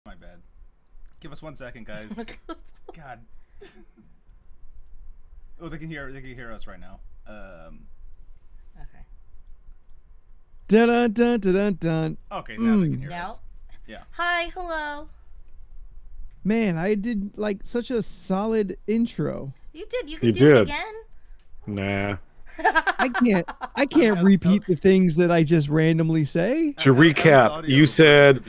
My bad. Give us 1 second, guys. God. Oh, they can hear us right now. Okay. Dun dun dun dun dun dun. Okay, now they can hear Now? us. Yeah. Hi, hello. Man, I did like such a solid intro. You did. You can You do it did. again. Nah. I can't repeat the things that I just randomly say. To recap, you said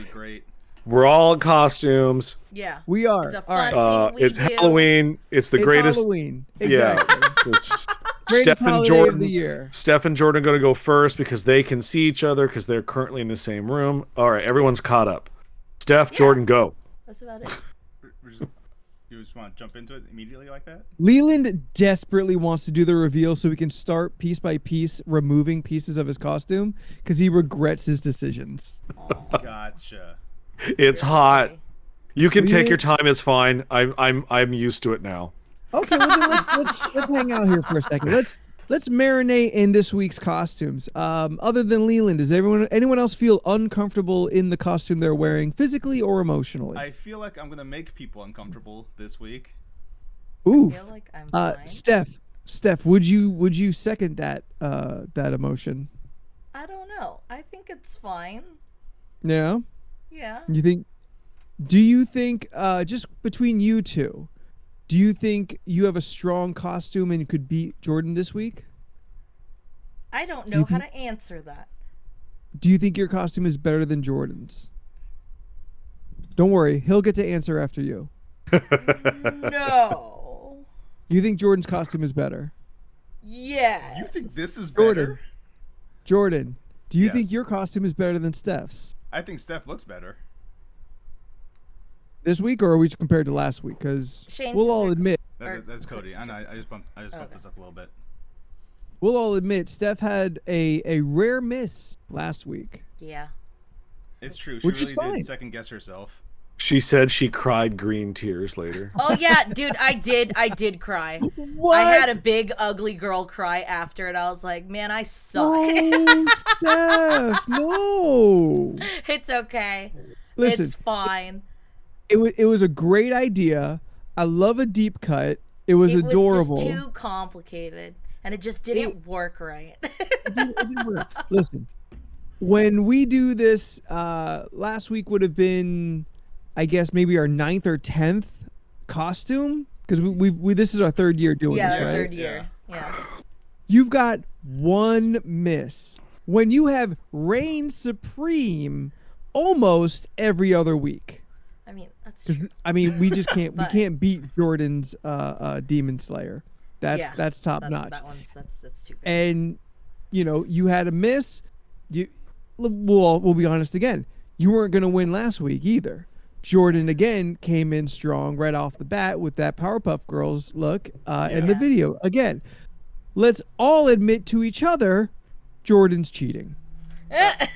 we're all in costumes. Yeah. We are. It's a All right. fun thing we It's do. Halloween. It's the It's greatest. Halloween. Exactly. Yeah. It's Greatest Steph and holiday Jordan. of the year. Steph and Jordan are going to go first because they can see each other because they're currently in the same room. All right, everyone's caught up. Steph, Yeah. Jordan, go. That's about it. You just want to jump into it immediately like that? Leland desperately wants to do the reveal so we can start piece by piece removing pieces of his costume because he regrets his decisions. Gotcha. It's hot. You can take Leland- your time. It's fine. I'm used to it now. Okay, well then let's hang out here for a second. Let's marinate in this week's costumes. Other than Leland, does anyone else feel uncomfortable in the costume they're wearing, physically or emotionally? I feel like I'm gonna make people uncomfortable this week. Ooh, I feel like I'm fine. Steph, would you second that emotion? I don't know. I think it's fine. Yeah. Yeah. Do you think just between you two? Do you think you have a strong costume and could beat Jordan this week? I don't know how to answer that. Do you think your costume is better than Jordan's? Don't worry, he'll get to answer after you. No. You think Jordan's costume is better? Yeah. You think this is Jordan. better? Jordan, do you think Yes. your costume is better than Steph's I think Steph looks better. this week, or are we compared to last week? Because Shane's we'll all sister- admit, That's Cody. I know. I just bumped Okay. this up a little bit. Steph had a rare miss last week. Yeah. It's true. She Which is really fine. did second guess herself. She said she cried green tears later. Oh yeah, dude, I did cry. What? I had a big ugly girl cry after it. I was like, man, I suck. Oh, Steph, no. It's okay. Listen, It's fine. it was a great idea. I love a deep cut. It was adorable. It was just too complicated, and it just didn't work right. It didn't work. Listen, when we do this, last week would have been, I guess, maybe our 9th or 10th costume, because we this is our 3rd year doing Yeah, this, the right? third year. Yeah. You've got one miss when you have reign supreme almost every other week. I mean, that's true. Because I mean, we just can't But- we can't beat Jordan's Demon Slayer. That's top notch. That one's that's too good. And you had a miss. We'll be honest again. You weren't gonna win last week either. Jordan again came in strong right off the bat with that Powerpuff Girls look and the Yeah. video. Again, let's all admit to each other, Jordan's cheating.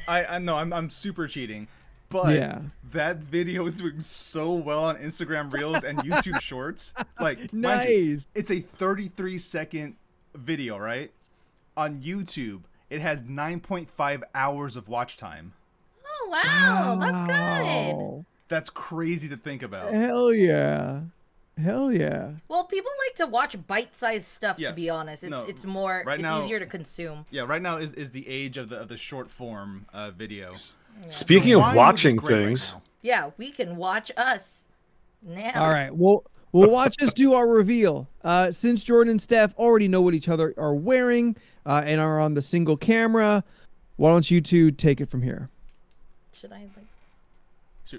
I know. I'm super cheating. But Yeah. that video is doing so well on Instagram Reels and YouTube Shorts. Like, mind you, Nice. it's a 33-second video, right? On YouTube, it has 9.5 hours of watch time. Oh wow, that's good. Wow. That's crazy to think about. Hell yeah. Hell yeah. Well, people like to watch bite-sized stuff. To Yes. be honest, No, it's more right it's now- easier to consume. Yeah, right now is the age of the short form video. Speaking So of mine would be watching great right things, now. Yeah, we can watch us now. All right. We'll watch us do our reveal. Since Jordan and Steph already know what each other are wearing and are on the single camera, why don't you two take it from here? Should I like,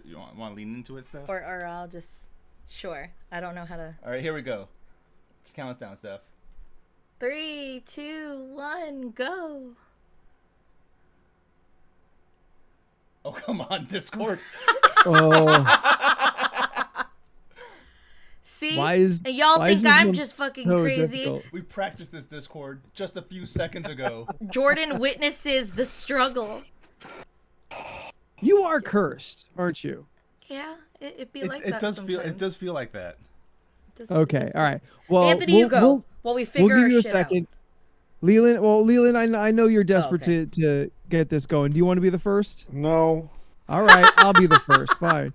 You want to lean into it, Steph? or I'll just sure. I don't know how to. All right, here we go. Count us down, Steph. 3, 2, 1, go. Oh, come on, Discord. Oh, See, Why is- and y'all why is think this I'm one just fucking so crazy. difficult? We practiced this Discord just a few seconds ago. Jordan witnesses the struggle. You are cursed, aren't you? Yeah, it'd be It, like it that does feel. sometimes. It does feel like that. It does- Okay. it does- All right. Well, Anthony, you go while we figure We'll give you our a shit second. Leland, I know you're desperate Okay. to get this going. Do you want to be the first? no. All right, I'll be the first. Fine.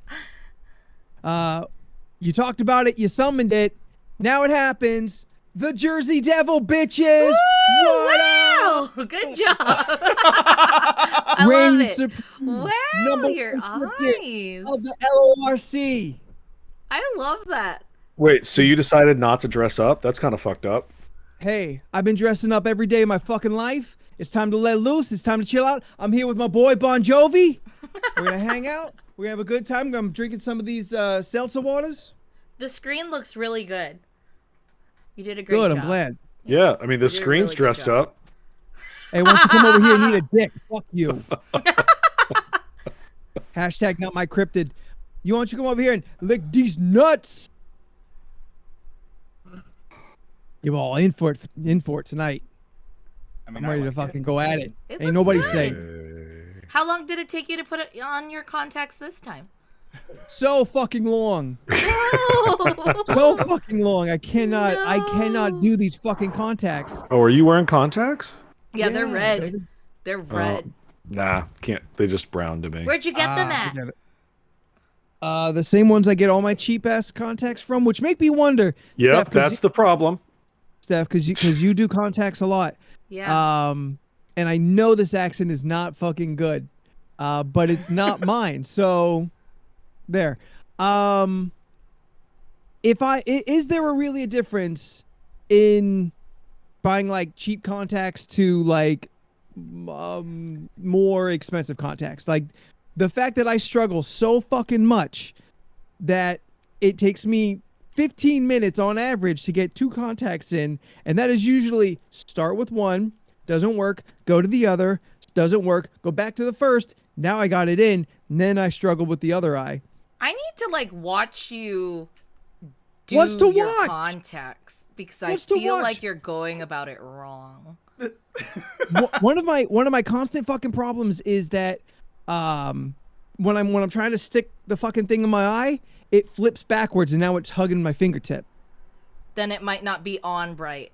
You talked about it. You summoned it. Now it happens. The Jersey Devil, bitches. Woo! What Wow! up? Good job. I love Reign it. supreme. Wow, Number your one predict eyes. of the LoRC. I love that. Wait, so you decided not to dress up? That's kind of fucked up. Hey, I've been dressing up every day of my fucking life. It's time to let loose. It's time to chill out. I'm here with my boy Bon Jovi. We're gonna hang out. We're gonna have a good time. I'm drinking some of these seltzer waters. The screen looks really good. You did a great job. Good, I'm glad. Yeah, I mean, the did a screen's really good dressed job. up. Hey, why don't you come over here and eat a dick? Fuck you. Hashtag not my cryptid. You want you to come over here and lick these nuts? You're all in for it tonight. I mean, I'm ready to like fucking go at it. It Ain't looks nobody good. safe. How long did it take you to put it on your contacts this time? So fucking long. No. So fucking long. I cannot do these fucking contacts. Oh, are you wearing contacts? Yeah, they're Yeah, red. baby. They're red. Nah, can't. They just brown to me. Where'd you get them Ah, at? forget it. The same ones I get all my cheap ass contacts from, which make me wonder. Yep, that's the problem. Steph, because you do contacts a lot. Yeah. And I know this accent is not fucking good, but it's not mine. So, there. Is there really a difference in buying like cheap contacts to like more expensive contacts? Like the fact that I struggle so fucking much that it takes me 15 minutes on average to get 2 contacts in, and that is usually start with one, doesn't work, go to the other, doesn't work, go back to the first, now I got it in, and then I struggle with the other eye. I need to like watch you do What's to your watch? contacts because What's I to feel watch? like you're going about it wrong. One of my constant fucking problems is that when I'm trying to stick the fucking thing in my eye, it flips backwards and now it's hugging my fingertip. Then it might not be on bright.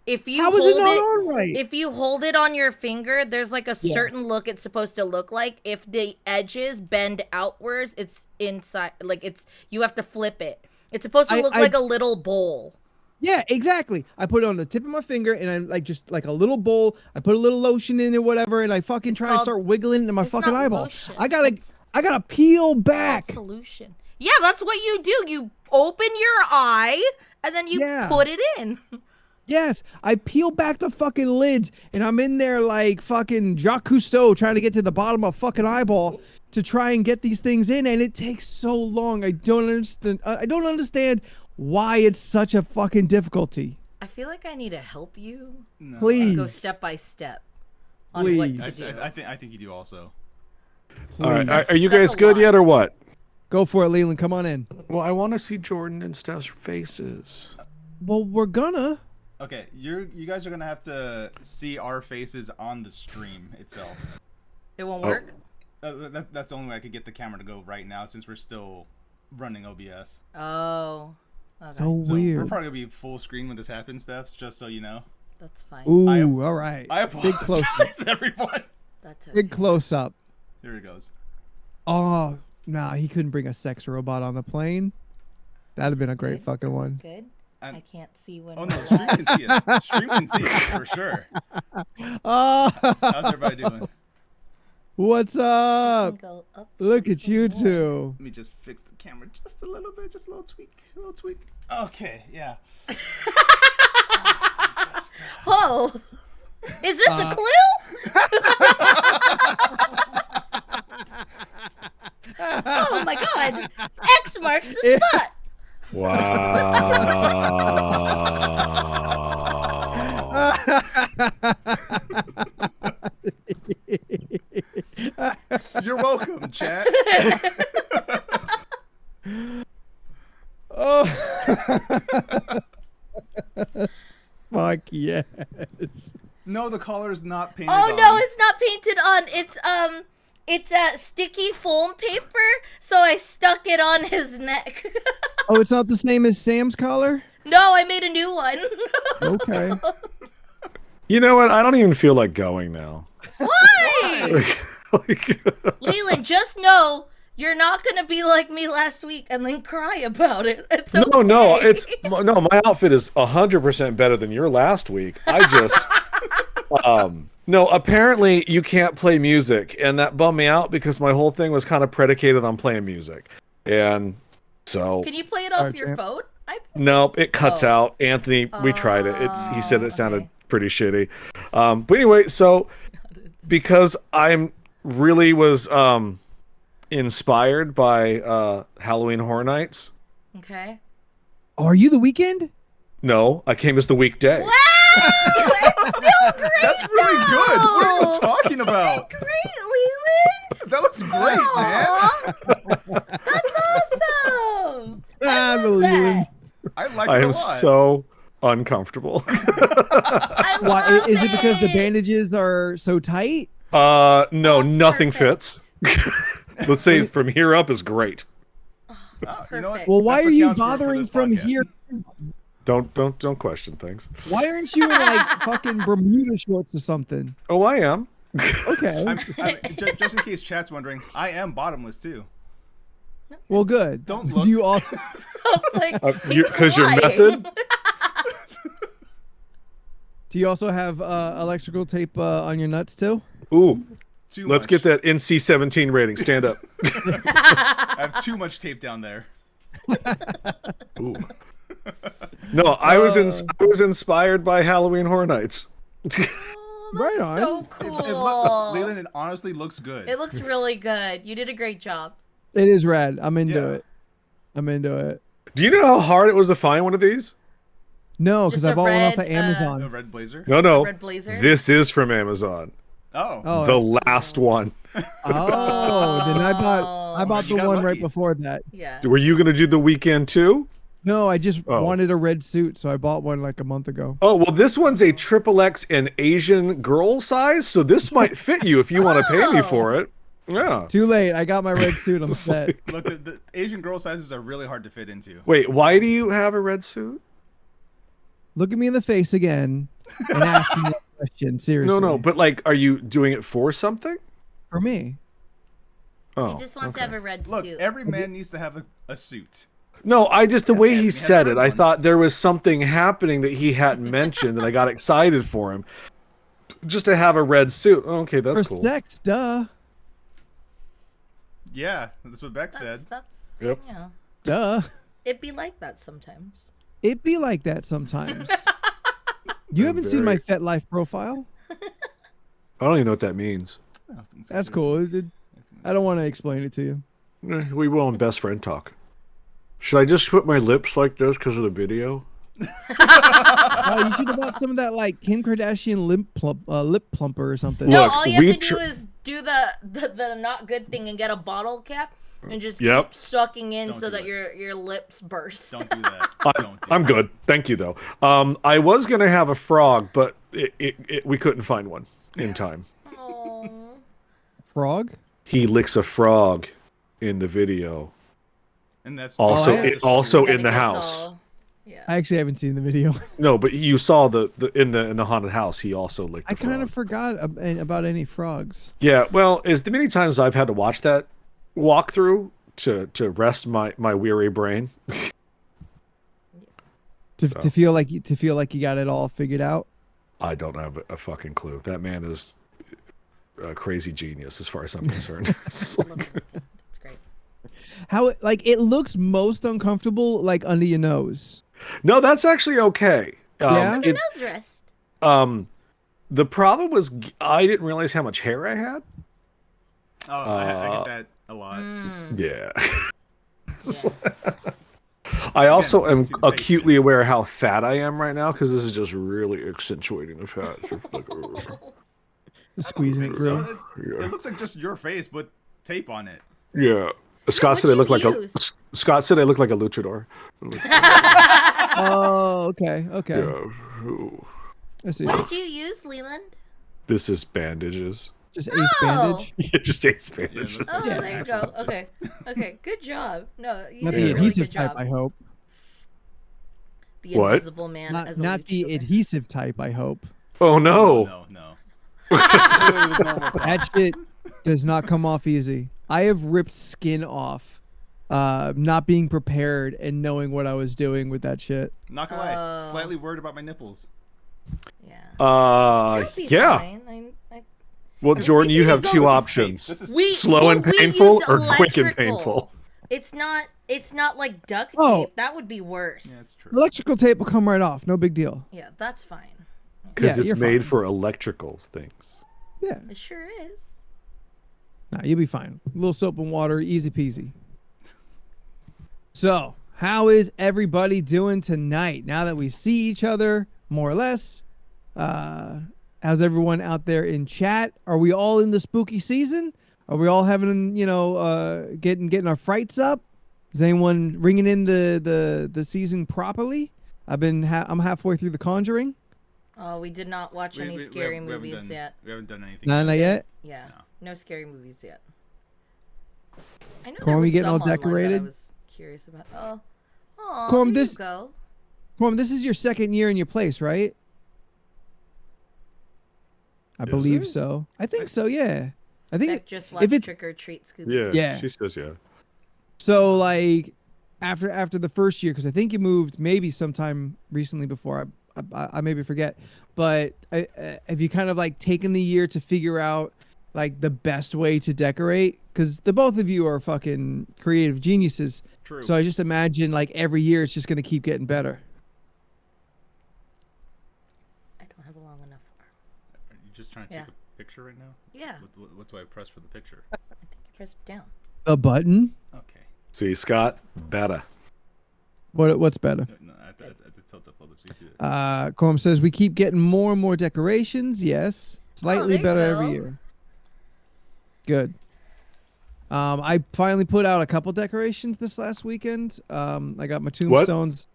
If you How is hold it not on right? if you hold it on your finger, there's like a certain look it's supposed to look like. If the edges bend outwards, it's inside. Like you have to flip it. It's supposed to look like a little bowl. Yeah, exactly. I put it on the tip of my finger and I like just like a little bowl. I put a little lotion in it, whatever, and I fucking try to start wiggling into my it's fucking not eyeball. lotion. I gotta peel back. It's called solution. Yeah, that's what you do. You open your eye and then you put it in. Yes, I peel back the fucking lids and I'm in there like fucking Jacques Cousteau trying to get to the bottom of fucking eyeball to try and get these things in, and it takes so long. I don't understand why it's such a fucking difficulty. I feel like I need to help you. No, Please. Go step by step on what Please. to do. I think you do also. All right, Please. are you That's guys a good lot. yet or what? Go for it, Leland. Come on in. Well, I want to see Jordan and Steph's faces. Well, we're gonna. Okay, you guys are gonna have to see our faces on the stream itself. It won't work? That's the only way I could get the camera to go right now since we're still running OBS. Oh. Okay. Oh, So we're weird. probably gonna be full screen when this happens, Steph. Just so you know. That's fine. Ooh, all right. I Big close up. apologize, everyone. That's Big close up. Here it goes. Oh, nah, he couldn't bring a sex robot on the plane. That'd have been a great Good. fucking one. Good. And- I can't see when. Oh no, we're stream live. can see us. Stream can see us for sure. Oh, How's everybody doing? what's up? Go up. Look at you two. Let me just fix the camera just a little bit, just a little tweak. Okay, yeah. Oh, is this a clue? Oh my God! X marks the spot. Wow. You're welcome, chat. Oh. Fuck yes. No, the collar is not painted Oh on. no, it's not painted on. It's a sticky foam paper, so I stuck it on his neck. Oh, it's not the same as Sam's collar? No, I made a new one. Okay. You know what? I don't even feel like going now. Why? Like, Leland, just know You're not gonna be like me last week and then cry about it. It's No, okay. no, my outfit is 100% better than your last week. I just no, apparently you can't play music, and that bummed me out because my whole thing was kind of predicated on playing music. And so Can you play it off your phone? nope, it cuts out. Anthony, we tried it. He said it sounded pretty shitty. But anyway, so because I'm really was inspired by Halloween Horror Nights. Okay. Are you the weekend? No, I came as the weekday. Wow! It's still great. That's really good. What are you talking about? Great, Leland. That looks great, man. Aw. That's awesome. Ah, the love that. Leland. I like I it a am lot. so uncomfortable. I Why? love Is it because the it. bandages are so tight? No, it's nothing perfect. fits. Let's say from here up is great. You know what? Perfect. Well, why That's are what you counts for bothering this from podcast. here? Don't question things. Why aren't you in like fucking Bermuda shorts or something? Oh, I am. Okay. Just in case chat's wondering, I am bottomless too. Well, good. Don't look. Do you also? I was like, he's Because your lying. method. Do you also have electrical tape on your nuts too? Ooh, Too let's much. get that NC-17 rating. Stand up. I have too much tape down there. Ooh. No, I was inspired by Halloween Horror Nights. Oh, Right that's on. so cool. Leland, it honestly looks good. It looks really good. You did a great job. It is rad. I'm into Yeah. it. I'm into it. Do you know how hard it was to find one of these? No, Just because I a bought one off red, of A Amazon. red blazer. No. Red blazer? This is from Amazon. Oh. Oh, The last one. oh, then I bought You the got one right lucky. before that. Yeah. Were you gonna do the weekend too? No, I just Oh. wanted a red suit, so I bought one like a month ago. Oh, well, this one's a XXX in Asian girl size, so this might fit you if you want to pay me for it. Yeah. Too late. I got my red suit. I'm set. Look, the Asian girl sizes are really hard to fit into. Wait, why do you have a red suit? Look at me in the face again and ask me a question. Seriously. No, but like, are you doing it for something? For me. Oh, He just wants to okay. have a red Look, suit. every man needs to have a suit. No, I just, the way Yeah, he we said had it, I one. thought there was something happening that he hadn't mentioned, and I got excited for him. Just to have a red suit. Oh, okay, that's For cool. sex, duh. Yeah, that's what Beck said. That's Yep. yeah. Duh. It'd be like that sometimes. It be like that sometimes. You haven't seen my FetLife profile? I don't even know what that means. That's cool. I don't want to explain it to you. We will in best friend talk. Should I just put my lips like this because of the video? You should have bought some of that like Kim Kardashian lip plumper or something. No, Look, all you we have to do is do the not good thing and get a bottle cap and just Yep. keep sucking in Don't so do that it. your lips burst. Don't do that. Don't do I'm that. good. Thank you, though. I was going to have a frog, but we couldn't find one in time. Aw. Frog? He licks a frog in the video. And that's Also, Oh, I- also Then in it the gets house. all- yeah. I actually haven't seen the video. No, but you saw the in the haunted house. He also licked. I The frog. kind of forgot about any frogs. Yeah, well, as the many times I've had to watch that walkthrough to rest my weary brain. To feel like you got it all figured out. I don't have a fucking clue. That man is a crazy genius, as far as I'm concerned. It's I love like- it. It's great. How it looks most uncomfortable like under your nose. no, that's actually okay. Yeah? The It's nose rest. the problem was I didn't realize how much hair I had. Oh, I get that a lot. Yeah. Yeah. I also Again, am see the taste. acutely aware how fat I am right now because this is just really accentuating the fat. So like, Squeezing it So through. it looks like just your face with tape on it. yeah. Scott what'd said I you look like use? Scott said I look like a luchador. Oh, okay. Yeah. Ooh. I see. What did you use, Leland? This is bandages. Just ace bandage. Yeah, just ace bandages. Oh, Yeah. there you go. Okay. Okay. Good job. No, you Not did the a really adhesive good type, job. I hope. The What? invisible man as a Not the luchador. adhesive type, I hope. Oh no. No. It's literally the normal crop. That shit does not come off easy. I have ripped skin off, not being prepared and knowing what I was doing with that shit. Not gonna lie, slightly worried about my nipples. Yeah. Yeah. Fine. Well, Jordan, you have two options: slow and painful or quick and painful. It's not like duct tape. Oh. That would be worse. Yeah, that's true. Electrical tape will come right off. No big deal. Yeah, that's fine. Because Yeah, it's you're made fine. for electrical things. Yeah. It sure is. Nah, you'll be fine. A little soap and water, easy peasy. So, how is everybody doing tonight? Now that we see each other, more or less, how's everyone out there in chat? Are we all in the spooky season? Are we all having, getting our frights up? Is anyone ringing in the season properly? I'm halfway through The Conjuring. Oh, we did not watch any scary movies yet. We haven't done anything. Not yet. Yeah, no scary movies yet. I know Corm, there was you getting all some online that decorated? I was curious about. Oh, Corm, there this- you go. Corm, this is your second year in your place, right? I believe it? so. I think so. Yeah. I think Beck just watched it's- Trick or Treat Scooby. Yeah. She says yeah. so. Like after the first year, because I think you moved maybe sometime recently before. I maybe forget, but have you kind of like taken the year to figure out like the best way to decorate? Because the both of you are fucking creative geniuses. True. So I just imagine like every year it's just gonna keep getting better. I don't have a long enough arm. Are you just trying to take a picture right now? Yeah, What do I press for the picture? I think you press down. A button. Okay. See, Scott, better. What's better? No, I have to tilt up a little bit so you see it. Corm says we keep getting more and more decorations. Yes, slightly there you better go. every year. Good. I finally put out a couple decorations this last weekend. I got my tombstones.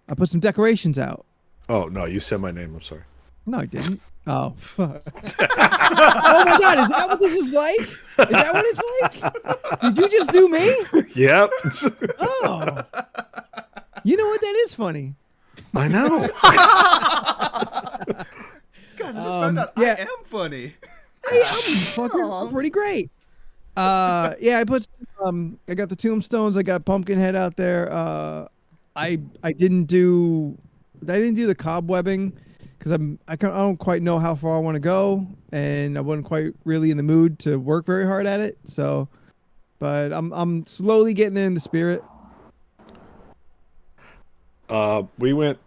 I put some decorations out. Oh no, you said my name. I'm sorry. No, I didn't. Oh, fuck. Oh my God, is that what this is like? Is that what it's like? Did you just do me? Yep. Oh. You know what? That is funny. I know. Guys, I just found out yeah. I am funny. Hey, I'm pretty great. Yeah, I put I got the tombstones. I got Pumpkinhead out there. I didn't do the cobwebbing because I don't quite know how far I want to go, and I wasn't quite really in the mood to work very hard at it. So, but I'm slowly getting there in the spirit. We went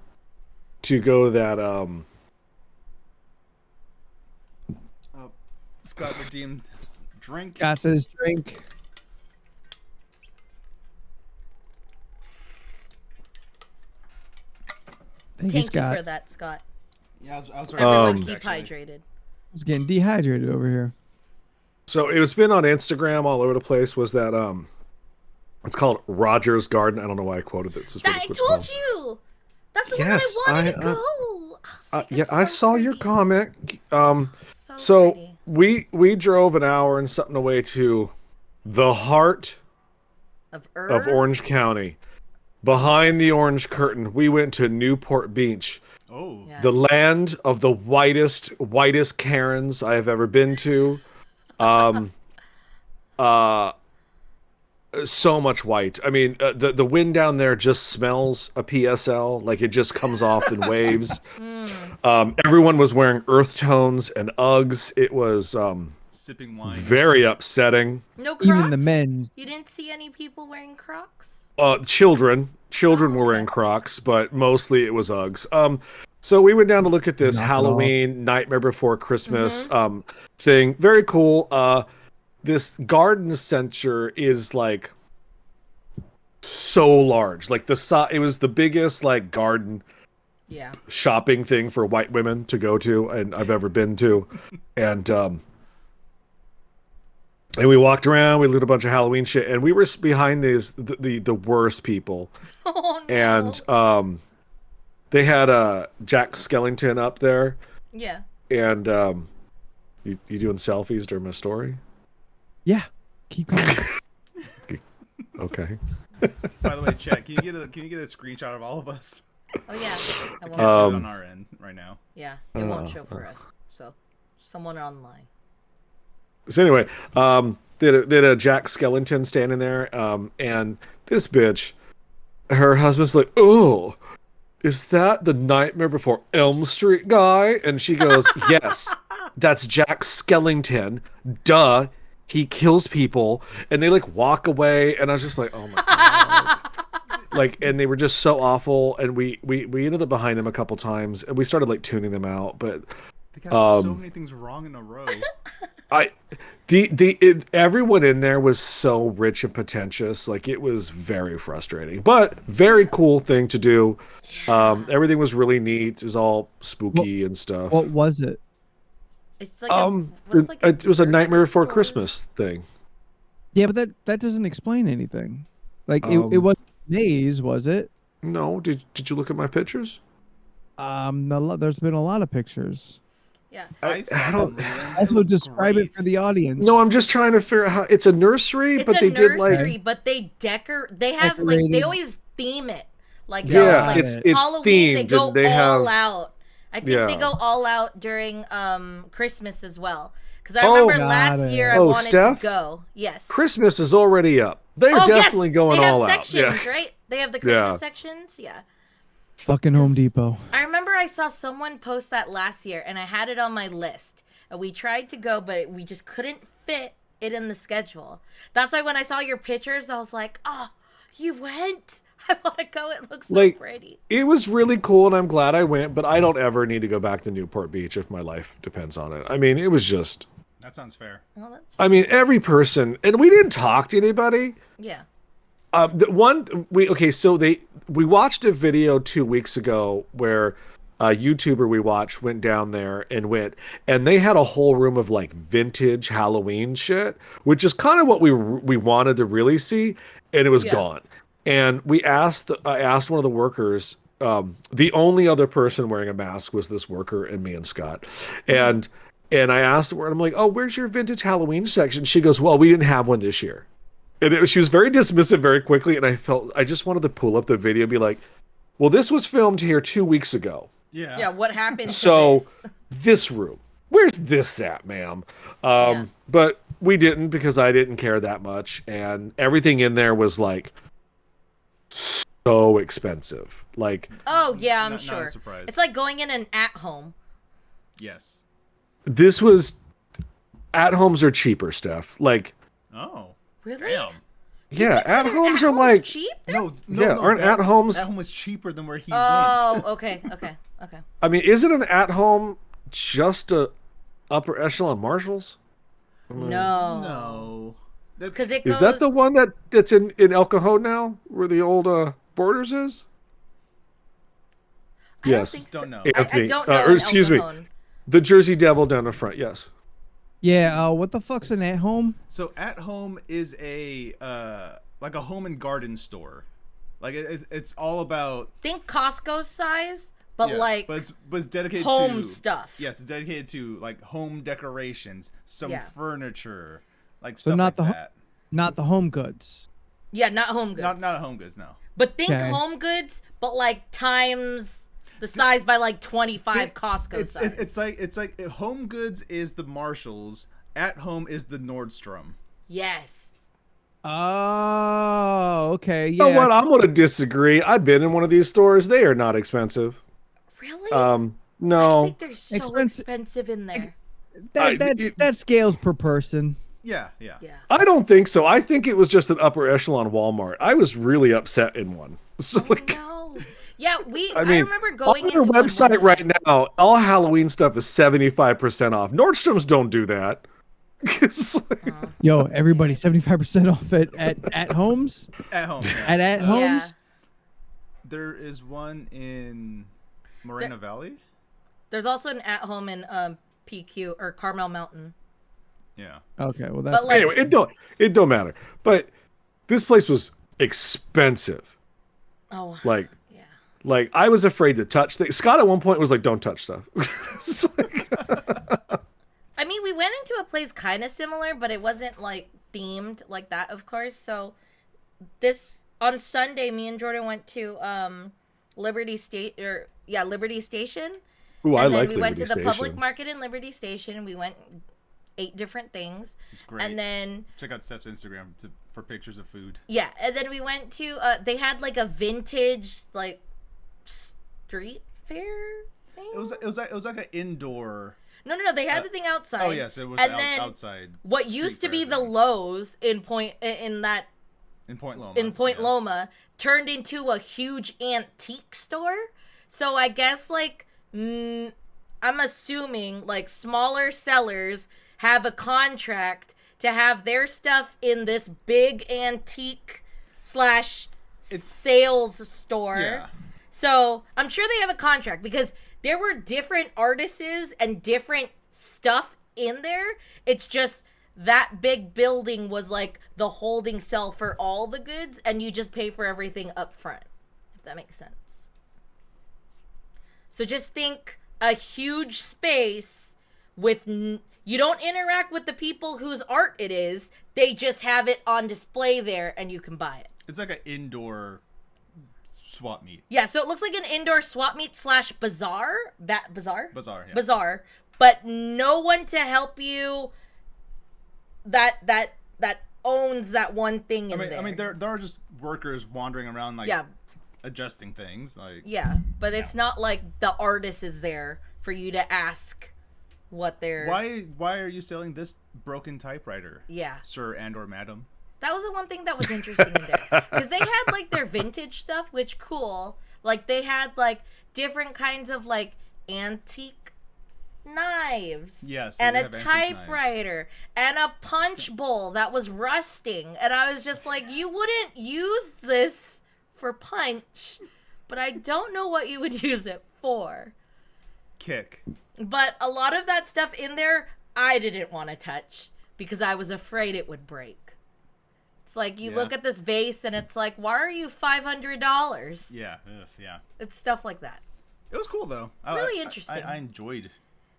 to go to that Scott redeemed his drink. Scott says drink. Thank you, Thank you Scott. for that, Scott. Yeah, I was Everyone keep actually. hydrated. I was getting dehydrated over here. So it was been on Instagram all over the place. Was that it's called Roger's Garden. I don't know why I quoted it. I told you. That's the Yes, one I wanted to I, go. I was like, yeah, that's I so saw your pretty. comment. So So we drove an hour and something away to the heart of of Orange County. Behind the orange curtain, we went to Newport Beach, Oh. Yeah. the land of the whitest Karens I have ever been to. So much white. I mean, the wind down there just smells a PSL, like it just comes off in waves. Everyone was wearing earth tones and Uggs. It was Sipping wine. very upsetting. No Crocs? Even the men's. You didn't see any people wearing Crocs? Children Oh, were wearing Crocs, but mostly it was Uggs. So we went down to look at this Knock it Halloween Nightmare Before Christmas thing. Very cool. This garden center is like so large. Like it was the biggest like garden Yeah. shopping thing for white women to go to and I've ever been to. And we walked around, we looked at a bunch of Halloween shit, and we were behind the worst people. Oh no. And they had Jack Skellington up there, Yeah. and you doing selfies during my story? Yeah. Keep going. Okay. By the way, chat, can you get a screenshot of all of us? Oh yeah. I won't. Do it on our end right now. Yeah. It won't show for us. So, someone online. So anyway, they had a Jack Skellington standing there, and this bitch, her husband's like, "Oh, is that the Nightmare Before Elm Street guy?" And she goes, "Yes, that's Jack Skellington. Duh, he kills people." And they like walk away, and I was just like, "Oh my god!" Like, and they were just so awful. And we ended up behind them a couple times, and we started like tuning them out, but. They got so many things wrong in a row. Everyone in there was so rich and pretentious. Like, it was very frustrating, but very cool thing to do. Everything was really neat. It was all spooky and stuff. What was it? It's like it was a Nightmare Before store. Christmas thing. Yeah, but that doesn't explain anything. Like it wasn't a maze, was it? No, did you look at my pictures? There's been a lot of pictures. Yeah. I don't- Also, describe it for the audience. No, I'm just trying to figure out how it's a nursery, It's but a they nursery, did like but they they have like they Decorated. always theme it. Like yeah, like it's Halloween, themed. they go and they all have out. I think they Yeah. go all out during Christmas as well. Because I Oh, remember got last it. year I Oh, wanted Steph? to go. Yes. Christmas is already up. They're definitely yes. going they have all out. sections, Yeah. right? They have the Christmas Yeah. sections. Yeah. Fucking Home Depot. I remember I saw someone post that last year, and I had it on my list. And we tried to go, but we just couldn't fit it in the schedule. That's why when I saw your pictures, I was like, "Oh, you went! I want to go. It looks so Like, pretty." It was really cool, and I'm glad I went, but I don't ever need to go back to Newport Beach if my life depends on it. I mean, it was just... That sounds fair. Well, that's I mean, every person... And we didn't talk to anybody. yeah. We watched a video 2 weeks ago where a YouTuber we watched went down there and they had a whole room of like vintage Halloween shit, which is kind of what we wanted to really see, and it was gone. And I asked one of the workers. The only other person wearing a mask was this worker and me and Scott, and I asked her, and I'm like, "Oh, where's your vintage Halloween section?" She goes, "Well, we didn't have one this year." And she was very dismissive very quickly, and I just wanted to pull up the video and be like, "Well, this was filmed here 2 weeks ago. Yeah. Yeah. What happened? So To this? this room, where's this at, ma'am?" But we didn't, because I didn't care that much, and everything in there was like so expensive. Like, Oh yeah, I'm Not a sure. surprise. It's like going in an at-home. Yes. this was at homes are cheaper, Steph. Like, Oh. Really? Damn. yeah, at Consider homes are at-homes like, cheap. No. yeah, aren't that- at homes? That home was cheaper than where he Oh, went. okay. I mean, isn't an at home just a upper echelon Marshalls? No. No. Because it goes. Is that the one that's in El Cajon now, where the old Borders is? I don't Yes. think so. Don't know. I Anthony, don't know. or an excuse me, El Cajon. the Jersey Devil down the front. Yes. Yeah. What the fuck's an at home? So at home is a like a home and garden store. Like it's all about Think Costco size, but yeah, like but it's dedicated home to stuff. Yes, it's dedicated to like home decorations, some Yeah. furniture, like So stuff not like the ho- that. Not the home goods. Yeah, not home goods. Not a home goods, no. But think Okay. home goods, but like times the size by like 25 Costco It's size. it's like home goods is the Marshalls, at home is the Nordstrom. Yes. Oh, okay. You Yeah. know what? I'm going to disagree. I've been in one of these stores. They are not expensive. Really? I No. think they're so Expensive- expensive in there. That scales per person. Yeah. Yeah. I don't think so. I think it was just an upper echelon Walmart. I was really upset in one. So like, No. Yeah, I mean, remember going on into their one website time. right now, all Halloween stuff is 75% off. Nordstrom's don't do that. It's like- Yo, everybody, 75% off at homes. At home. Yeah. At homes. Yeah. There is one in Moreno Valley. There's also an at home in PQ or Carmel Mountain. Yeah. Okay, well that's But, like- anyway, it don't matter. But this place was expensive. Oh. Like Yeah. Like, I was afraid to touch things. Scott at one point was like, "Don't touch stuff." It's like- I mean, we went into a place kind of similar, but it wasn't like themed like that, of course. So on Sunday, me and Jordan went to Liberty Station. Ooh, I And then like we Liberty went to the Station. public market in Liberty Station. We went 8 different things. It's great. And then check out Steph's Instagram for pictures of food. Yeah, and then we went to they had like a vintage like street fair thing. It was like an indoor. No, they had the thing outside. Oh yes, it was and then outside. What used to be the thing. Lowe's in Point Loma turned into a huge antique store. So I guess like I'm assuming like smaller sellers have a contract to have their stuff in this big antique / sales store. Yeah. So I'm sure they have a contract because there were different artists and different stuff in there. It's just that big building was like the holding cell for all the goods, and you just pay for everything up front, if that makes sense. So just think a huge space with you don't interact with the people whose art it is. They just have it on display there, and you can buy it. It's like an indoor swap meet. Yeah, so it looks like an indoor swap meet / bazaar. Bazaar? Bazaar, yeah. Bazaar. But no one to help you that owns that one thing in there. I mean, there are just workers wandering around, like, adjusting things. Like, yeah, but it's not like the artist is there for you to ask what they're... Why are you selling this broken typewriter? Yeah. Sir and or madam? That was the one thing that was interesting in there. Because they had, like, their vintage stuff, which cool. Like, they had, like, different kinds of, antique knives. Yes. And a typewriter. And a punch bowl that was rusting. And I was just like, you wouldn't use this for punch. But I don't know what you would use it for. Kick. But a lot of that stuff in there, I didn't want to touch. Because I was afraid it would break. It's like you look at this vase and it's like, why are you $500? Yeah, yeah. It's stuff like that. It was cool though. Really interesting. I enjoyed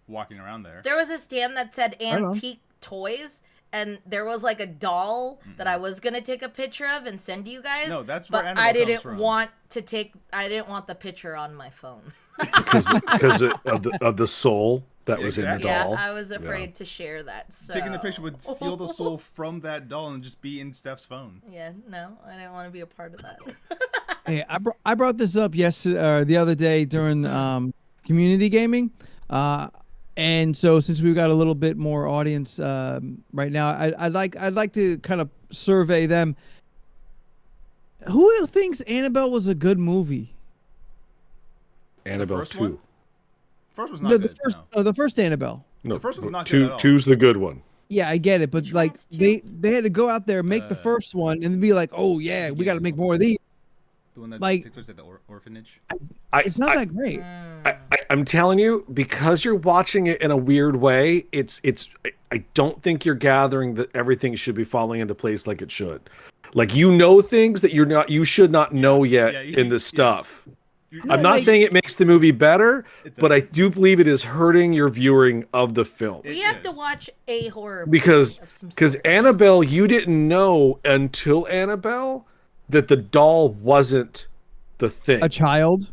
walking around there. There was a stand that said antique toys, and there was like a doll that I was gonna take a picture of and send you guys. No, that's where but Annabelle I didn't comes from. I didn't want the picture on my phone. Because of the soul that was in the doll. Yeah, I was afraid to share that. So Taking the picture would steal the soul from that doll and just be in Steph's phone. Yeah, no, I didn't want to be a part of that. Hey, I brought this up the other day during community gaming, and so since we've got a little bit more audience right now, I'd like to kind of survey them. Who thinks Annabelle was a good movie? Annabelle 2. One? First was not good. The first Annabelle. No, the first was not good at all. Two's the good one. Yeah, I get it, but Which like one's two? they had to go out there, make the first one, and be like, oh yeah, we got to make more of these. The one that like- takes place at the orphanage. It's not that great. I'm telling you, because you're watching it in a weird way, I don't think you're gathering that everything should be falling into place like it should. Like, you know, things that you should not know yet in the stuff. I'm not saying it makes the movie better, but I do believe it is hurting your viewing of the film. We have to watch a horror movie Because of some sort. Annabelle, you didn't know until Annabelle that the doll wasn't the thing. A child.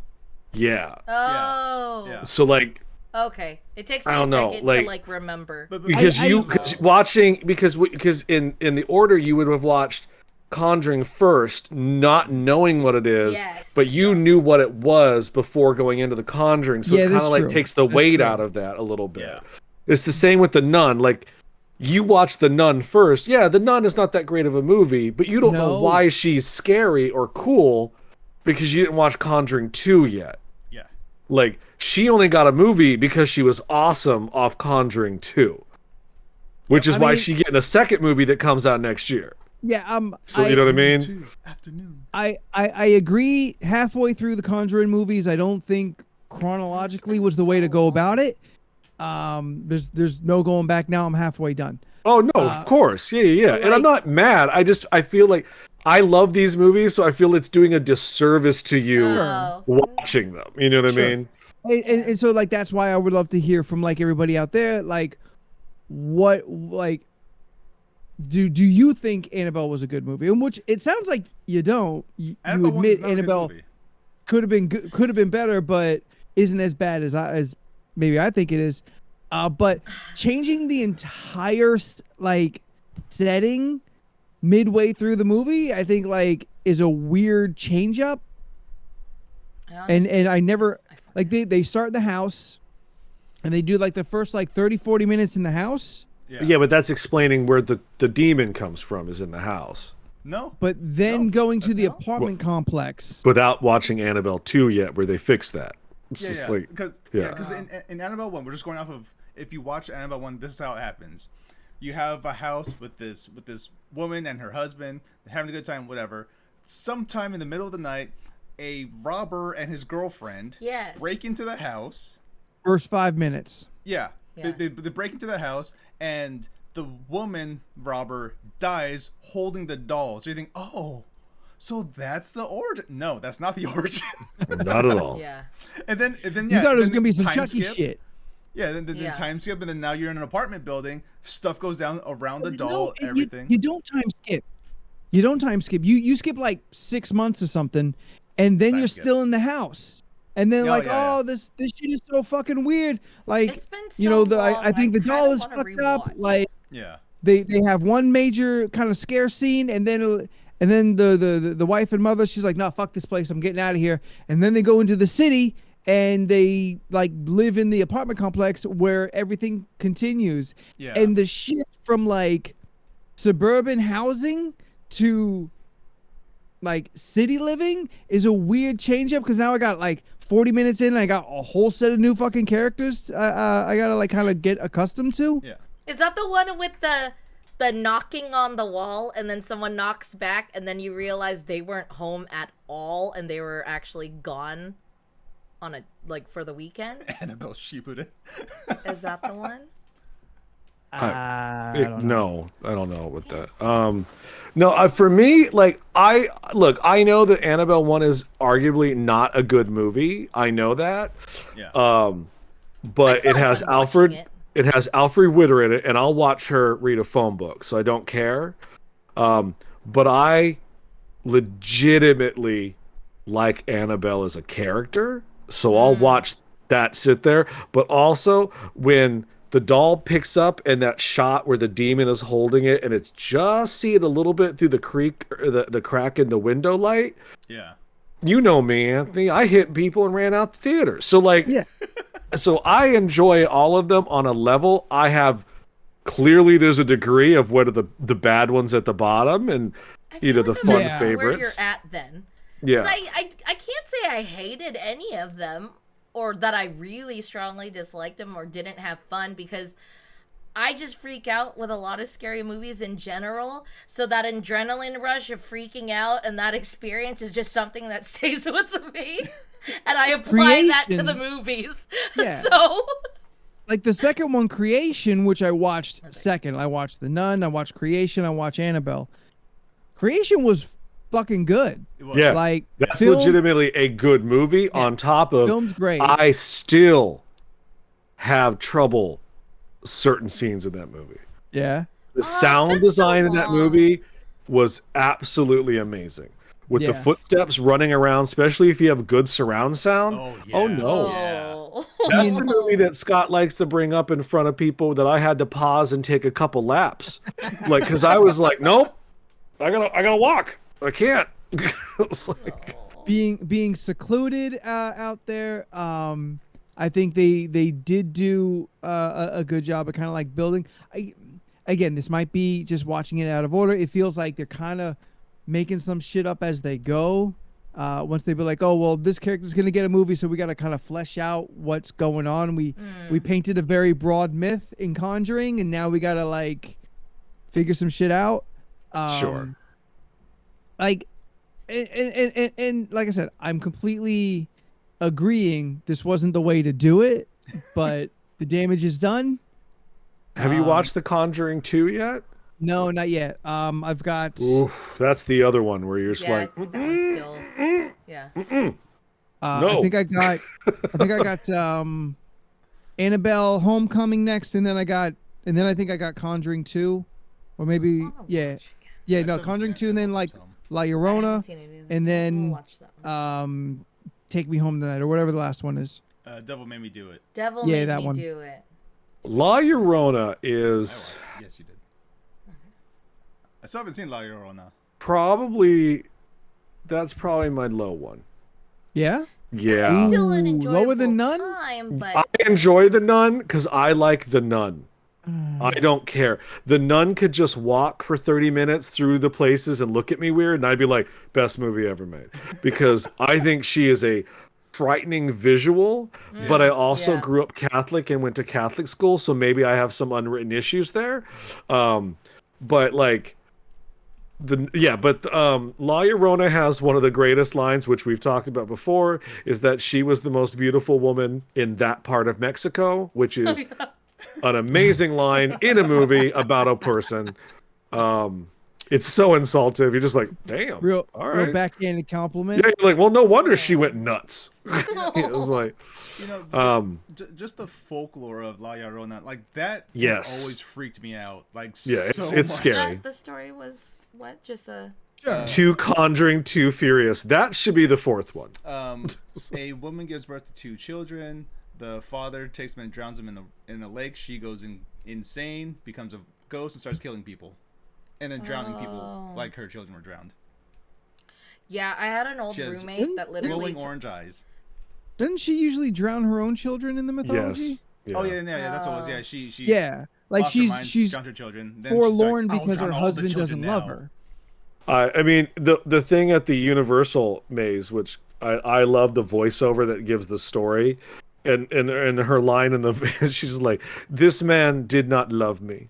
Yeah. Oh. Yeah. So like, Okay. It takes me I a don't know, second like- to like remember. because in the order you would have watched Conjuring first, not knowing what it is, Yes. but you knew what it was before going into the Conjuring, so Yeah, it kind that's of like true. takes the That's weight true. out of that a little bit. Yeah. It's the same with The Nun. Like, you watch The Nun first. Yeah, The Nun is not that great of a movie, but you don't know No. why she's scary or cool because you didn't watch Conjuring 2 yet. Yeah. Like, she only got a movie because she was awesome off Conjuring 2. Which is I why mean- she's getting a second movie that comes out next year. Yeah. So you know what I mean? Afternoon. I agree. Halfway through the Conjuring movies, I don't think chronologically was the way to go about it. There's no going back now. I'm halfway done. Oh no, of course. Yeah. And I'm not mad. I feel like I love these movies, so I feel it's doing a disservice to you Oh. watching them. You know what I mean? And so like that's why I would love to hear from like everybody out there, like what like do you think Annabelle was a good movie? In which it sounds like you don't. You Annabelle one is admit not a good Annabelle movie. could have been better, but isn't as bad as maybe I think it is. But changing the entire like setting midway through the movie, I think like is a weird change up. And I never like they start in the house and they do like the first like 30-40 minutes in the house. Yeah, but that's explaining where the demon comes from is in the house. No. But then going to the no. apartment complex. Without watching Annabelle 2 yet, where they fix that. It's just like because in Annabelle 1, we're just going off of, if you watch Annabelle 1, this is how it happens. You have a house with this woman and her husband, they're having a good time, whatever. Sometime in the middle of the night, a robber and his girlfriend break into the house. First 5 minutes. Yeah. They break into the house, and the woman robber dies holding the doll. So you think, oh, so that's the origin. No, that's not the origin. Not at all. Yeah. And then you thought it was gonna be some Chucky shit. Yeah, then time skip, and then now you're in an apartment building. Stuff goes down around the doll, everything. You don't time skip. You don't time skip. You skip like 6 months or something, and then you're still in the house. And then this shit is so fucking weird. Like, it's been so long, I think the doll is fucked up. Like, they have one major kind of scare scene, and then the wife and mother, she's like, no, fuck this place, I'm getting out of here. And then they go into the city and they like live in the apartment complex where everything continues. Yeah. And the shift from like suburban housing to like city living is a weird change up, because now I got like 40 minutes in and I got a whole set of new fucking characters I gotta like kind of get accustomed to. Yeah. Is that the one with the knocking on the wall and then someone knocks back and then you realize they weren't home at all and they were actually gone on a for the weekend? Annabelle Shibuda. Is that the one? I don't know. No, I don't know what that. No, for me, like I know that Annabelle 1 is arguably not a good movie. I know that. Yeah. But it has Alfred. It has Alfred Witter in it, and I'll watch her read a phone book, so I don't care. But I legitimately like Annabelle as a character, so I'll watch that sit there. But also, when the doll picks up and that shot where the demon is holding it, and it's just seeing a little bit through the crack in the window light. Yeah. You know me, Anthony. I hit people and ran out the theater. So like, so I enjoy all of them on a level. I have clearly there's a degree of what are the bad ones at the bottom, and the fun favorites. Where you're at then. Yeah. I can't say I hated any of them, or that I really strongly disliked them or didn't have fun, because I just freak out with a lot of scary movies in general. So that adrenaline rush of freaking out and that experience is just something that stays with me. And I apply that to the movies. Yeah. So, like the second one, Creation, which I watched second. I watched The Nun, I watched Creation, I watched Annabelle. Creation was fucking good. Yeah, like that's legitimately a good movie. On top of, film's great. I still have trouble certain scenes in that movie. Yeah, the sound design in that movie was absolutely amazing. With the footsteps running around, especially if you have good surround sound. Oh no. Yeah. That's the movie that Scott likes to bring up in front of people that I had to pause and take a couple laps. Like, because I was like, nope, I gotta walk. I can't. It's like being secluded out there. I think they did do a good job of kind of like building. Again, this might be just watching it out of order. It feels like they're kind of making some shit up as they go. Once they be like, oh well, this character's gonna get a movie, so we got to kind of flesh out what's going on. We painted a very broad myth in Conjuring, and now we got to like figure some shit out. Sure. Like, and like I said, I'm completely agreeing this wasn't the way to do it, but the damage is done. Have you watched The Conjuring 2 yet? No, not yet. I've got. Oof, that's the other one where you're just like. That one's still. Yeah. No. I think I got Annabelle Homecoming next, and then I think I got Conjuring 2, or maybe no, Conjuring 2, and then like La Llorona, and then Take Me Home Tonight, or whatever the last one is. Devil Made Me Do It. Devil Made Me Do It. La Llorona is Yes, you did. I still haven't seen La Llorona. probably that's probably my low one. Yeah. Yeah. Still an Ooh, enjoyable lower than Nun? time, I but enjoy the Nun because I like the Nun. I don't care. The Nun could just walk for 30 minutes through the places and look at me weird, and I'd be like, best movie ever made. Because I think she is a frightening visual, but I also yeah. grew up Catholic and went to Catholic school, so maybe I have some unwritten issues there. But like, La Llorona has one of the greatest lines, which we've talked about before, is that she was the most beautiful woman in that part of Mexico, which is an amazing line in a movie about a person. It's so insultive. You're just like, damn. Real all real right. backhanded compliment. Yeah, you're like, well, no wonder she went nuts. It was like, You know, just the folklore of La Llorona, like that, Yes. has always freaked me out. Like, Yeah, so it's much. scary. the story was what? Just a Sure. Too Conjuring, Too Furious. That should be the fourth one. A woman gives birth to 2 children. The father takes them and drowns them in the lake. She goes insane, becomes a ghost, and starts killing people, and then drowning people like her children were drowned. yeah. I had an old She has roommate that literally. Glowing orange eyes. Doesn't she usually drown her own children in the mythology? Yes. Yeah. Oh yeah, that's what it was. Yeah, she Yeah. Like lost her mind, she's drowned her children. Then forlorn she's like, "I'll because drown her all the husband children doesn't love now." her. I mean, the thing at the Universal maze, which I love the voiceover that gives the story, and her line in the she's like, "This man did not love me,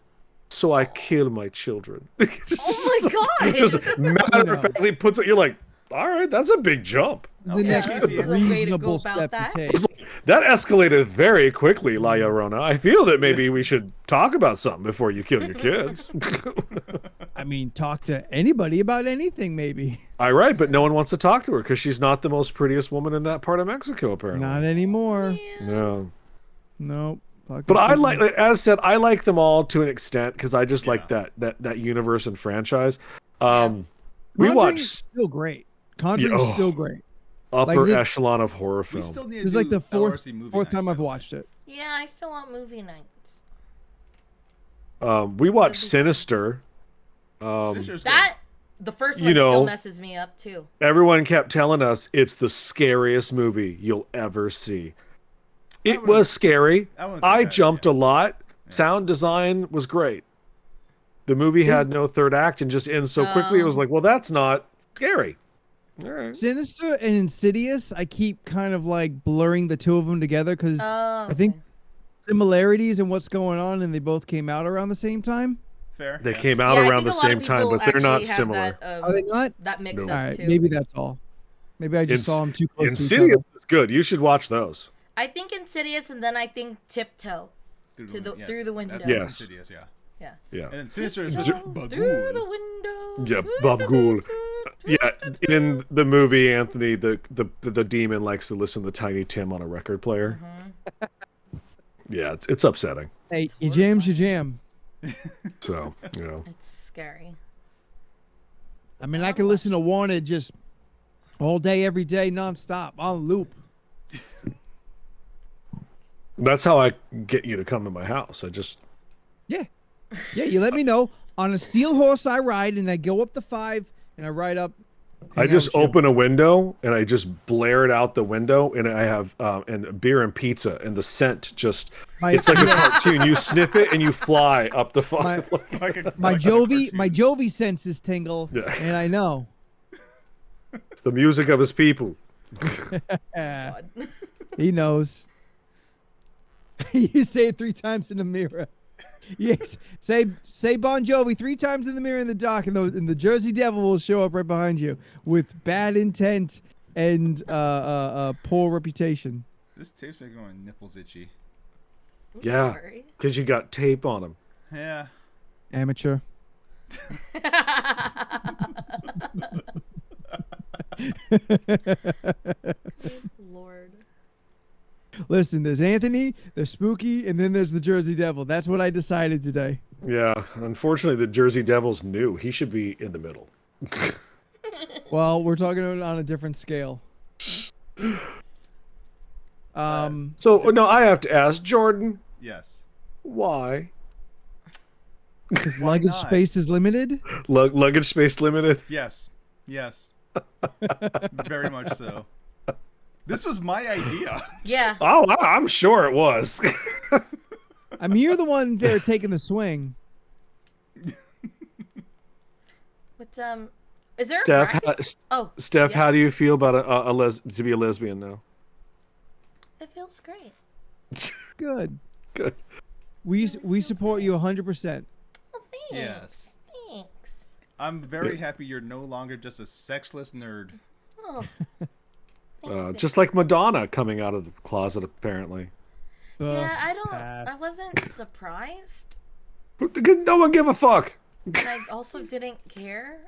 so I kill my children." Oh my god! Just matter of factly puts it. You're like, all right, that's a big jump. The Okay, next I see it. The way to go reasonable about step that. to take. It's like, that escalated very quickly, La Llorona. I feel that maybe we should talk about something before you kill your kids. I mean, talk to anybody about anything, maybe. All right, but no one wants to talk to her because she's not the most prettiest woman in that part of Mexico, apparently. Not anymore. No. Nope. But I like, as said, I like them all to an extent because I just like that universe and franchise. We Conjuring's watched still great. Conjuring's still great. upper this- echelon of horror We film. still need to It's do like the LRC movie fourth nights, time by I've the way. watched it. Yeah, I still want movie nights. We watched Sinister. Sinister's good. That the first You one know- still messes me up too. Everyone kept telling us it's the scariest movie you'll ever see. It was scary. I wouldn't say I that, jumped yeah. a lot. Sound design was great. The movie had no third act and just ends so quickly. It was like, well, that's not scary. All right. Sinister and Insidious, I keep kind of like blurring the two of them together because Oh, I think okay. similarities in what's going on, and they both came out around the same time. Fair. They yeah. came out Yeah, I around think the a lot same of time, people but they're not actually have similar. Are they not? That mix No. up All right, too. maybe that's all. Maybe I just saw them too close to each Insidious other. is good. You should watch those. I think Insidious, and then I think Tiptoe. Through To the- yes. through the window. That's Yes. Insidious, yeah. Yeah. Yeah. And then Sinister is Tiptoe with through the Bagul. window. Yeah, through Bob the Ghoul. window, Yeah, in the movie, Anthony, the demon likes to listen to Tiny Tim on a record player. Yeah, it's upsetting. Hey, you jam's your jam. So, It's scary. I mean, I can listen to Wanted just all day, every day, nonstop, on loop. that's how I get you to come to my house. I just Yeah. Yeah, you let me know. On a steel horse I ride, and I go up the 5, and I ride up. I just open a window and I just blare it out the window, and I have and beer and pizza, and the scent just it's like a cartoon. You sniff it and you fly up the My, fire. my Jovi senses tingle, Yeah. and I know. It's the music of his people. God. He knows. You say it 3 times in the mirror. Yes, say Bon Jovi 3 times in the mirror in the dock, and the Jersey Devil will show up right behind you with bad intent and poor reputation. This tape's making my nipples itchy. Yeah, Sorry. because you got tape on them. Yeah. Amateur. Lord. Listen, there's Anthony, there's Spooky, and then there's the Jersey Devil. That's what I decided today. Yeah, unfortunately, the Jersey Devil's new. He should be in the middle. Well, we're talking on a different scale. So, no, I have to ask, Jordan, Yes. Why? Because Why luggage not? space is limited. Luggage space limited. Yes. Very much so. This was my idea. Yeah. Oh, I'm sure it was. I mean, you're the one there taking the swing. But is there a Steph, bracket? Oh, Steph, yeah. how do you feel about to be a lesbian now? It feels great. Good. Good. We support you 100%. Oh, thanks. Yes. Thanks. I'm very happy you're no longer just a sexless nerd. Oh. Just like Madonna coming out of the closet, apparently. Yeah, I pass. wasn't surprised, No one give a fuck. and I also didn't care.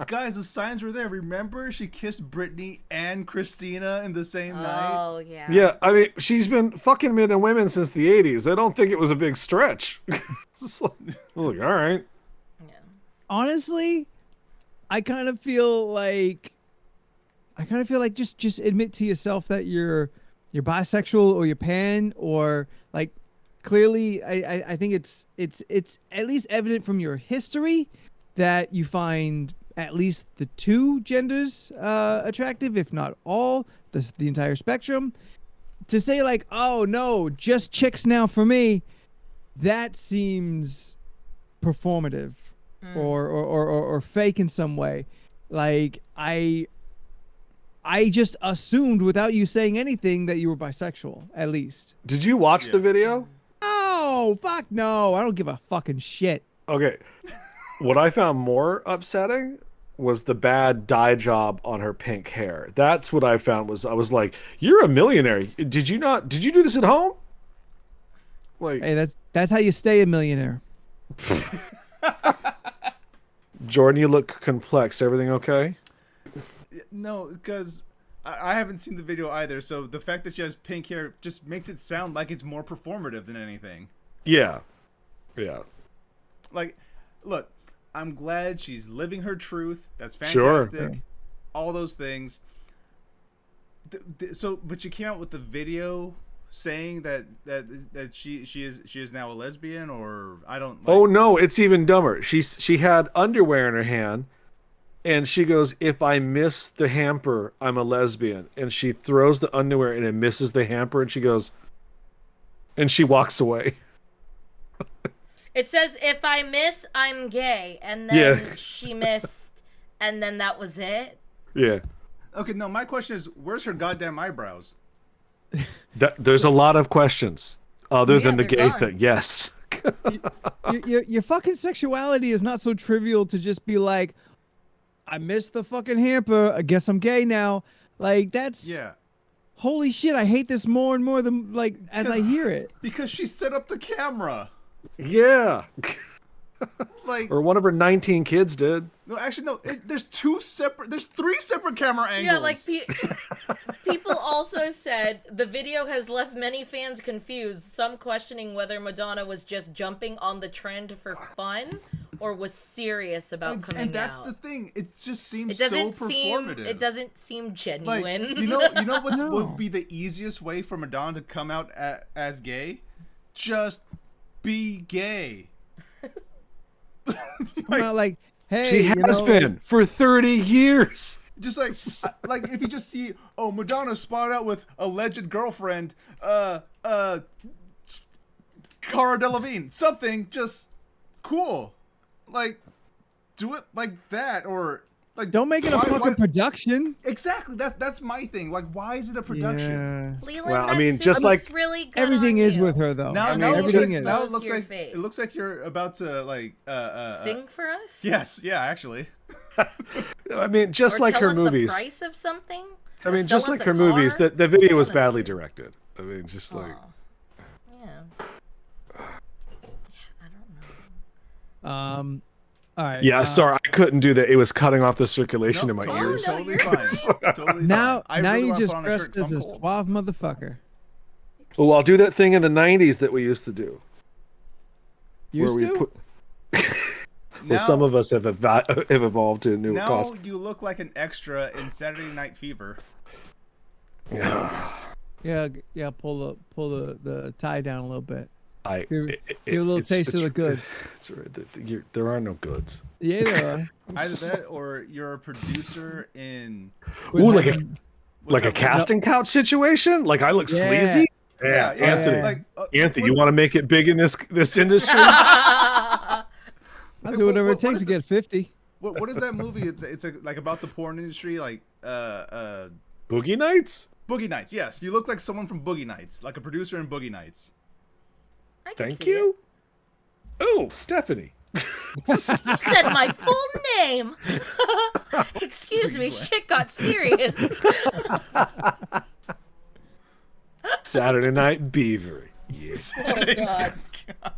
Guys, the signs were there. Remember, she kissed Britney and Christina in the same night. Oh yeah. Yeah, I mean, she's been fucking men and women since the 80s. I don't think it was a big stretch. It's like, all right. Yeah. Honestly, I kind of feel like just admit to yourself that you're bisexual or you're pan, or like clearly I think it's at least evident from your history that you find at least the two genders attractive, if not all, the entire spectrum. To say like, oh no, just chicks now for me, that seems performative or fake in some way. Like I just assumed without you saying anything that you were bisexual, at least. Did you watch the video? Oh, fuck no. I don't give a fucking shit. Okay. What I found more upsetting was the bad dye job on her pink hair. That's what I found I was like, you're a millionaire. Did you do this at home? Like, Hey, that's how you stay a millionaire. Jordan, you look complex. Everything okay? No, because I haven't seen the video either, so the fact that she has pink hair just makes it sound like it's more performative than anything. Yeah. Yeah. Like, look, I'm glad she's living her truth. That's Sure. fantastic. All those things. But she came out with the video saying that she is now a lesbian, or I don't. Like, Oh no, it's even dumber. She had underwear in her hand, and she goes, "If I miss the hamper, I'm a lesbian." And she throws the underwear and it misses the hamper, and she goes, and she walks away. It says, if I miss, I'm gay. And then Yeah. she missed, and then that was it. Yeah. Okay, no, my question is, where's her goddamn eyebrows? There's a lot of questions other than the they're gay gone. thing. Yes. Your fucking sexuality is not so trivial to just be like, I missed the fucking hamper. I guess I'm gay now. Like, that's... Yeah. Holy shit, I hate this more and more than, like, as I hear it. Because she set up the camera. Yeah. Like, Or one of her 19 kids did. no, actually, no. There's three separate camera angles. Yeah, like people also said the video has left many fans confused, some questioning whether Madonna was just jumping on the trend for fun or was serious about coming and that's out. the thing. It just seems It so doesn't seem performative. it doesn't seem Like, genuine. you know what No. would be the easiest way for Madonna to come out as gay? Just be gay. Not like, hey, She has been for 30 years. Just like if you just see, oh, Madonna spotted out with alleged girlfriend, Cara Delevingne, something just cool. Like, do it like that, or like Don't make it a fucking production. Exactly. That's my thing. Like, why is it a production? Yeah. Leland, Well, I that mean, suit just looks like really good Everything on is you. with her though. Now, I mean, now, everything is. now Close it looks your like face. it looks like you're about to like Sing for us? Yes, yeah, actually. I mean, just Or like tell her us movies. the price of something? I mean, Sell just us like a her movies, car? the video was One of the badly two. directed. I mean, just like. Yeah. I don't know. All right. Yeah, sorry, I couldn't do that. It was cutting off the circulation No, in my totally, ears. no, totally you're fine. Totally Now, fine. I now really you wanna just put on a shirt dressed 'cause as I'm a cold. suave motherfucker. Oh, I'll do that thing in the 90s that we used to do. Used where to? we put. Now, Well, some of us have evolved to a new now costume. you look like an extra in Saturday Night Fever. Yeah. Pull the tie down a little bit. Give a little it's- taste of it's- the goods. There are no goods. Yeah, there are. Either that or you're a producer in. Ooh, like What's a that- casting couch situation. Like I look Yeah. sleazy. Yeah, Yeah, Anthony. Like, Anthony, you want to make it big in this industry? I'll Hey, do whatever what it takes is to get 50. what is that movie? It's like about the porn industry, like Boogie Nights. Boogie Nights. Yes, you look like someone from Boogie Nights, like a producer in Boogie Nights. I can Thank see you. Oh, Stephanie. You said my full name. Excuse me, shit got serious. Saturday Night Beaver. Yes. Oh God,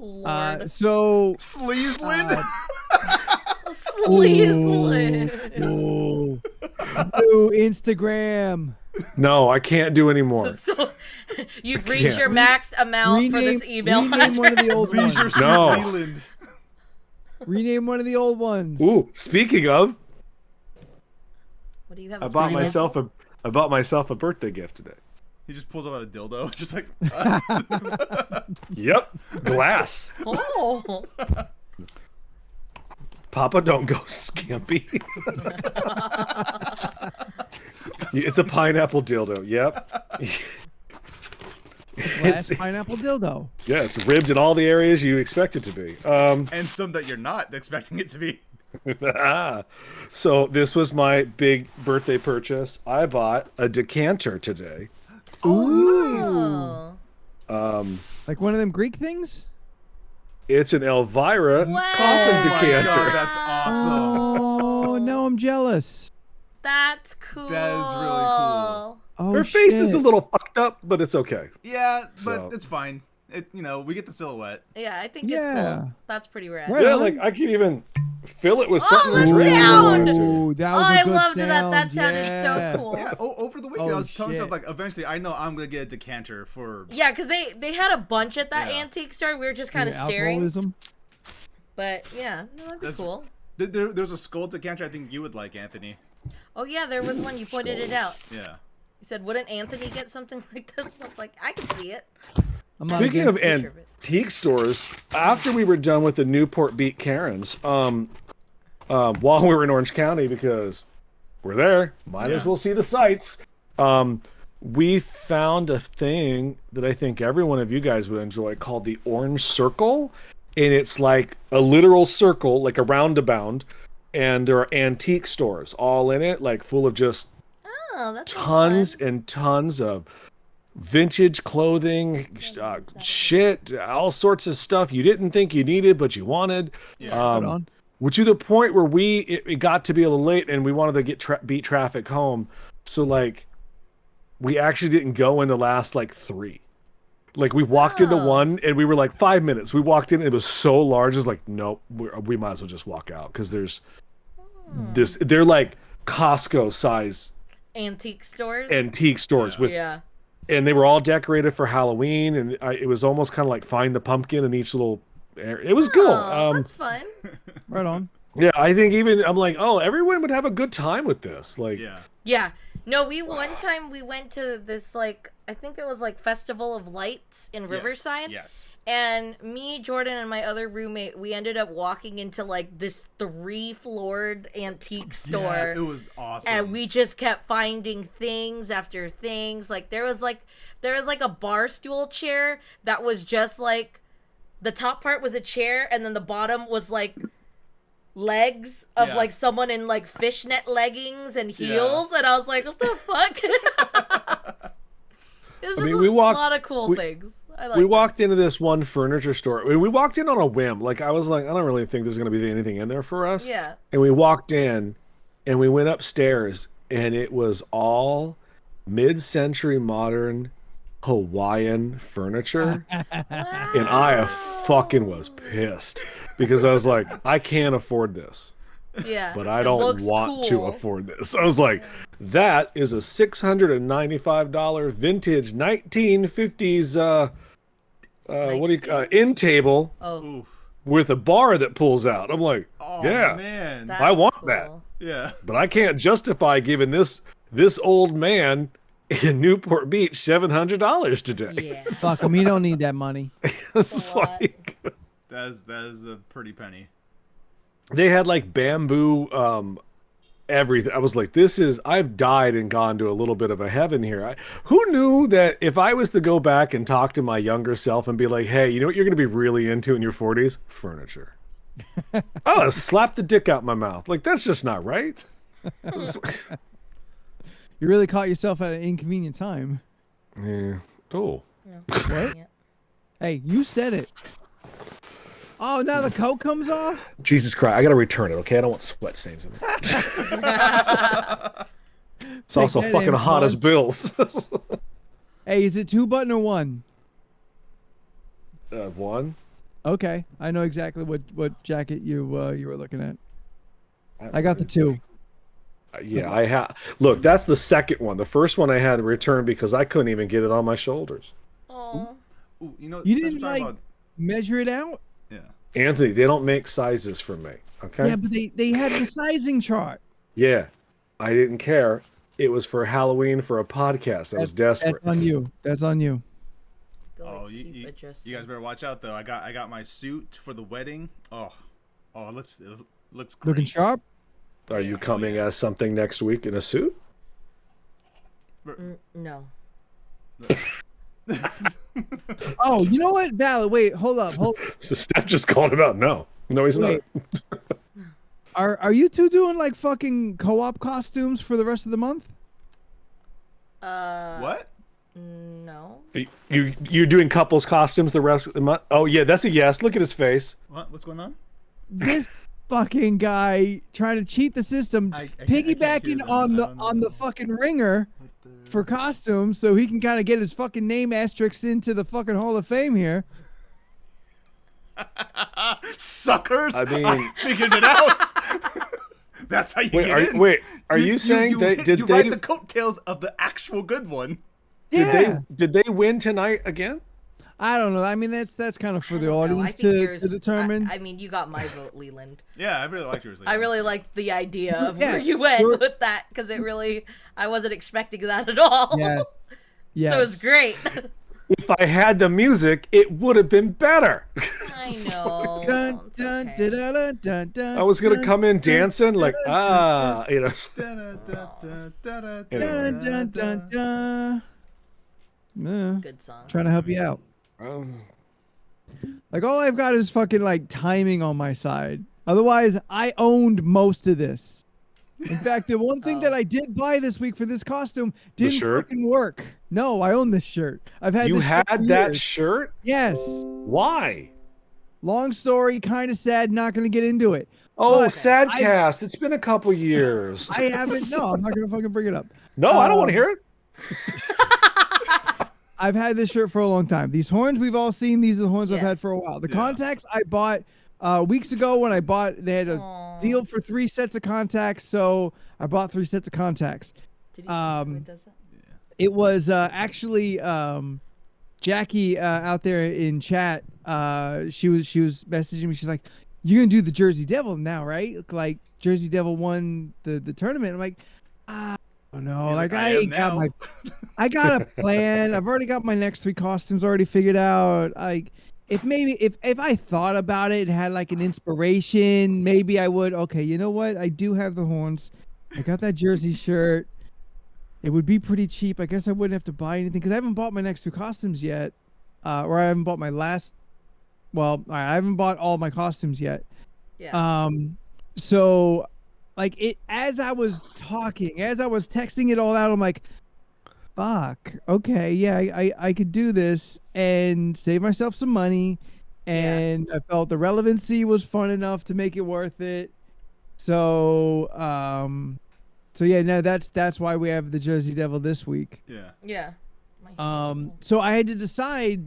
Lord, So Sleazeland. Sleazeland. Ooh. Ooh, Instagram. No, I can't do anymore. So, you've reached can't. your max amount for this email rename one of the old ones. Leisure Suit No. Leland. Rename one of the old ones. Ooh, speaking of, What do you have? I bought to myself a birthday gift today. He just pulls out a dildo, just like Yep, glass. Oh, Papa, don't go skimpy. It's a pineapple dildo. Yep. Glass pineapple dildo. Yeah, it's ribbed in all the areas you expect it to be. and some that you're not expecting it to be. So this was my big birthday purchase. I bought a decanter today. oh. Like one of them Greek things? It's an Elvira Wow. coffin Oh my decanter. God, that's awesome. Oh, no, I'm jealous. That's cool. That is really cool. Oh, Her face is a shit. little fucked up, but it's okay. Yeah, but So- it's fine. We get the silhouette. Yeah, I think Yeah. it's cool. That's pretty rad. Right. Yeah, on. like I can even fill it with something. the that's really sound! good. Ooh, that was Oh, a I good loved that. sound. That sounded Yeah. so cool. Yeah, over the weekend Oh, I was telling myself, shit. like, eventually I know I'm gonna get a decanter for. Yeah, because they had a bunch at that Yeah. antique store. We were just kind of Yeah, staring. alcoholism. But yeah, no, that'd be That's- cool. There's a skull decanter I think you would like, Anthony. Oh yeah, there was one. You pointed it out. Yeah. You said, "Wouldn't Anthony get something like this?" I was like, "I can see it." I'm not Speaking of against- picture of it. antique stores, after we were done with the Newport Beat Karens, while we were in Orange County, because we're there, might as well see the sights. We found a thing that I think every one of you guys would enjoy called the Orange Circle, and it's like a literal circle, like a roundabout, and there are antique stores all in it, like full of just Oh, that's tons and tons of vintage clothing, shit, all sorts of stuff you didn't think you needed but you wanted. Right on. Which to the point where it got to be a little late and we wanted to get beat traffic home, so like we actually didn't go into last like 3. Like we walked into one and we were like 5 minutes. We walked in, it was so large. It was like, nope, we might as well just walk out because there's this. They're like Costco size antique stores. antique stores with, yeah. and they were all decorated for Halloween, and it was almost kind of like find the pumpkin in each little area. It was cool. Oh, that's fun. Right on. Yeah, I think even I'm like, oh, everyone would have a good time with this. Like, Yeah. Yeah. No, one time we went to this, like, I think it was like Festival of Lights in Riverside. Yes. And me, Jordan, and my other roommate, we ended up walking into like this 3-floored antique store. Yeah, it was awesome. And we just kept finding things after things. Like there was like a bar stool chair that was just like the top part was a chair and then the bottom was like legs of Yeah. like someone in like fishnet leggings and heels, and I was like, what the fuck? It was just we a walked- lot of cool we- things. I like we them. walked into this one furniture store. We walked in on a whim. Like, I was like, I don't really think there's going to be anything in there for us. Yeah. And we walked in and we went upstairs and it was all mid-century modern Hawaiian furniture. And I fucking was pissed because I was like, I can't afford this, Yeah. but I It don't looks want to cool. afford this. I was like, that is a $695 vintage 1950s what do you end table Oh, Oof. with a bar that pulls out. I'm like, Oh yeah, man. that's I want cool. that. Yeah. but I can't justify giving this old man in Newport Beach $700 today. Yeah. Fuck them. You don't need that money. It's a lot. like That is a pretty penny. they had like bamboo everything. I was like, I've died and gone to a little bit of a heaven here. Who knew that if I was to go back and talk to my younger self and be like, hey, you know what you're going to be really into in your 40s? Furniture. Oh, slap the dick out my mouth. Like, that's just not right. You really caught yourself at an inconvenient time. Yeah. Oh. What? Hey, you said it. Oh, now the coat comes off? Jesus Christ. I got to return it, okay? I don't want sweat stains in it. It's also that fucking in, hot bud. as bills. Hey, is it 2-button or 1? One. Okay, I know exactly what jacket you were looking at. I got the 2. Yeah, I have. Look, that's the second one. The first one I had to return because I couldn't even get it on my shoulders. Aw. Ooh, you know, You since didn't we're talking like measure it out? yeah. Anthony, they don't make sizes for me. Okay. Yeah, but they had the sizing chart. Yeah, I didn't care. It was for Halloween for a podcast. I was desperate. That's on you. That's on you. To, like, Oh, keep you adjusting. guys better watch out though. I got my suit for the wedding. Oh, it looks great. Looking sharp? Are you coming as something next week in a suit? No. Oh, you know what? Valid. Wait, hold up. So Steph just called him out. No, he's Wait. not. Are you two doing like fucking co-op costumes for the rest of the month? What? No. You're doing couples costumes the rest of the month? Oh yeah, that's a yes. Look at his face. What's going on? This fucking guy trying to cheat the system, I can't hear piggybacking them. on I the don't on the know. fucking ringer for costumes, so he can kind of get his fucking name asterisk into the fucking Hall of Fame here. Suckers! I mean- I figured it out. That's how you get in. Are you saying you ride the coattails of the actual good one? Yeah, did they win tonight again? I don't know. I mean, that's kind of for the No, I audience think to yours, determine. I mean, you got my vote, Leland. Yeah, I really like yours. I really liked the idea of Yeah, where you went you're- with that because it really, I wasn't expecting that at all. Yes. Yes. So it was great. If I had the music, it would have been better. I know. Dun, It's dun, okay. dun, dun, dun, dun, I was gonna dun, come in dun, dancing like you know. dun, dun, dun, dun. Yeah, Good song. trying to help you out. Like all I've got is fucking like timing on my side. Otherwise, I owned most of this. In fact, the one thing that I did buy this week for this costume didn't shirt? fucking work. No, I own this shirt. I've had You this shirt had for that years. shirt? Yes. Why? Long story, kind of sad. Not going to get into it. Oh, But Sadcast. It's been a couple years. I haven't. No, I'm not going to fucking bring it up. No, I don't want to hear it. I've had this shirt for a long time. These horns we've all seen. These are the horns I've Yes. had for a while. The Yeah. contacts I bought weeks ago when I bought. They had a Aw. deal for 3 sets of contacts, so I bought 3 sets of contacts. Did you see how Um, it does that? It was actually Jackie out there in chat. She was messaging me. She's like, "You're gonna do the Jersey Devil now, right? Like Jersey Devil won the tournament." I'm like, "I don't know. He's Like like, I "I am ain't got now." my, I got a plan. I've already got my next 3 costumes already figured out. Like if I thought about it and had like an inspiration, maybe I would. Okay, you know what? I do have the horns. I got that Jersey shirt. It would be pretty cheap. I guess I wouldn't have to buy anything because I haven't bought my next 2 costumes yet, or I haven't bought my last. Well, all right, I haven't bought all my costumes yet. Yeah. So, like it as I was talking, as I was texting it all out, I'm like, "Fuck, okay, yeah, I could do this and save myself some money." And I felt the relevancy was fun enough to make it worth it. So, so yeah, no, that's why we have the Jersey Devil this week. Yeah. Yeah. My So I had to decide.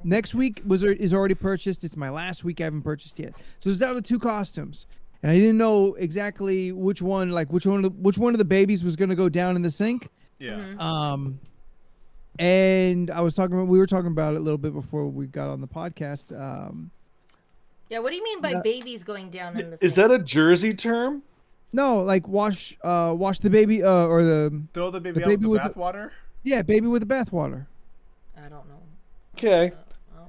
Next week is already purchased. It's my last week I haven't purchased yet. So it's down to 2 costumes, and I didn't know exactly which one of the babies was gonna go down in the sink. Yeah. And we were talking about it a little bit before we got on the podcast. Yeah, what do you mean by babies going down in the Is sink? that a Jersey term? No, like wash the baby or the Throw the baby The out baby with with the bathwater. yeah, baby with the bathwater. I don't know. Okay,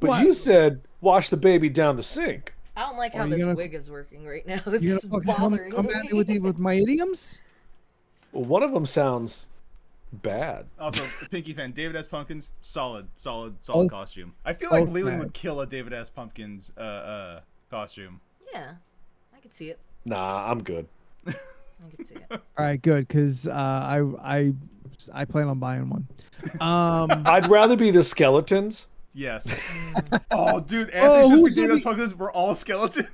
but What? you said wash the baby down the sink. I don't like how Are you this gonna- wig is working right now. You It's gonna fucking bothering come at me with my idioms? Well, one of them sounds bad. Also, Pinky fan, David S. Pumpkins, solid Oh. costume. I feel like Oh, Leland man. would kill a David S. Pumpkins costume. Yeah, I could see it. Nah, I'm good. I could see it. All right, good, because I plan on buying one. I'd rather be the skeletons. Yes. Oh, dude, Oh, Anthony's who's just David gonna S. Pumpkins. We're all skeletons.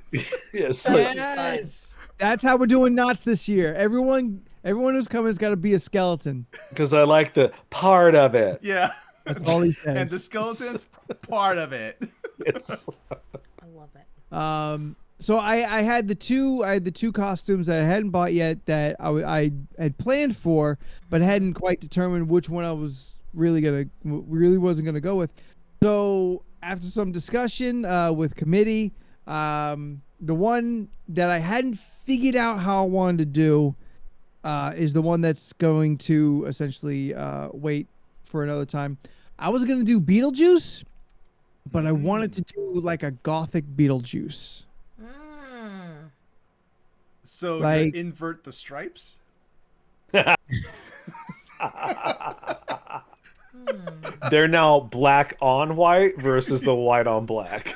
Yes. Yes, that's how we're doing knots this year. Everyone who's coming has got to be a skeleton. Because I like the part of it. Yeah. That's all he says. And the skeletons, part of it. It's I love it. So I had the two costumes that I hadn't bought yet that I had planned for, but hadn't quite determined which one I was really wasn't gonna go with. So after some discussion with committee, the one that I hadn't figured out how I wanted to do is the one that's going to essentially wait for another time. I was gonna do Beetlejuice, but I wanted to do like a gothic Beetlejuice. So Like- you invert the stripes? they're now black on white versus the white on black.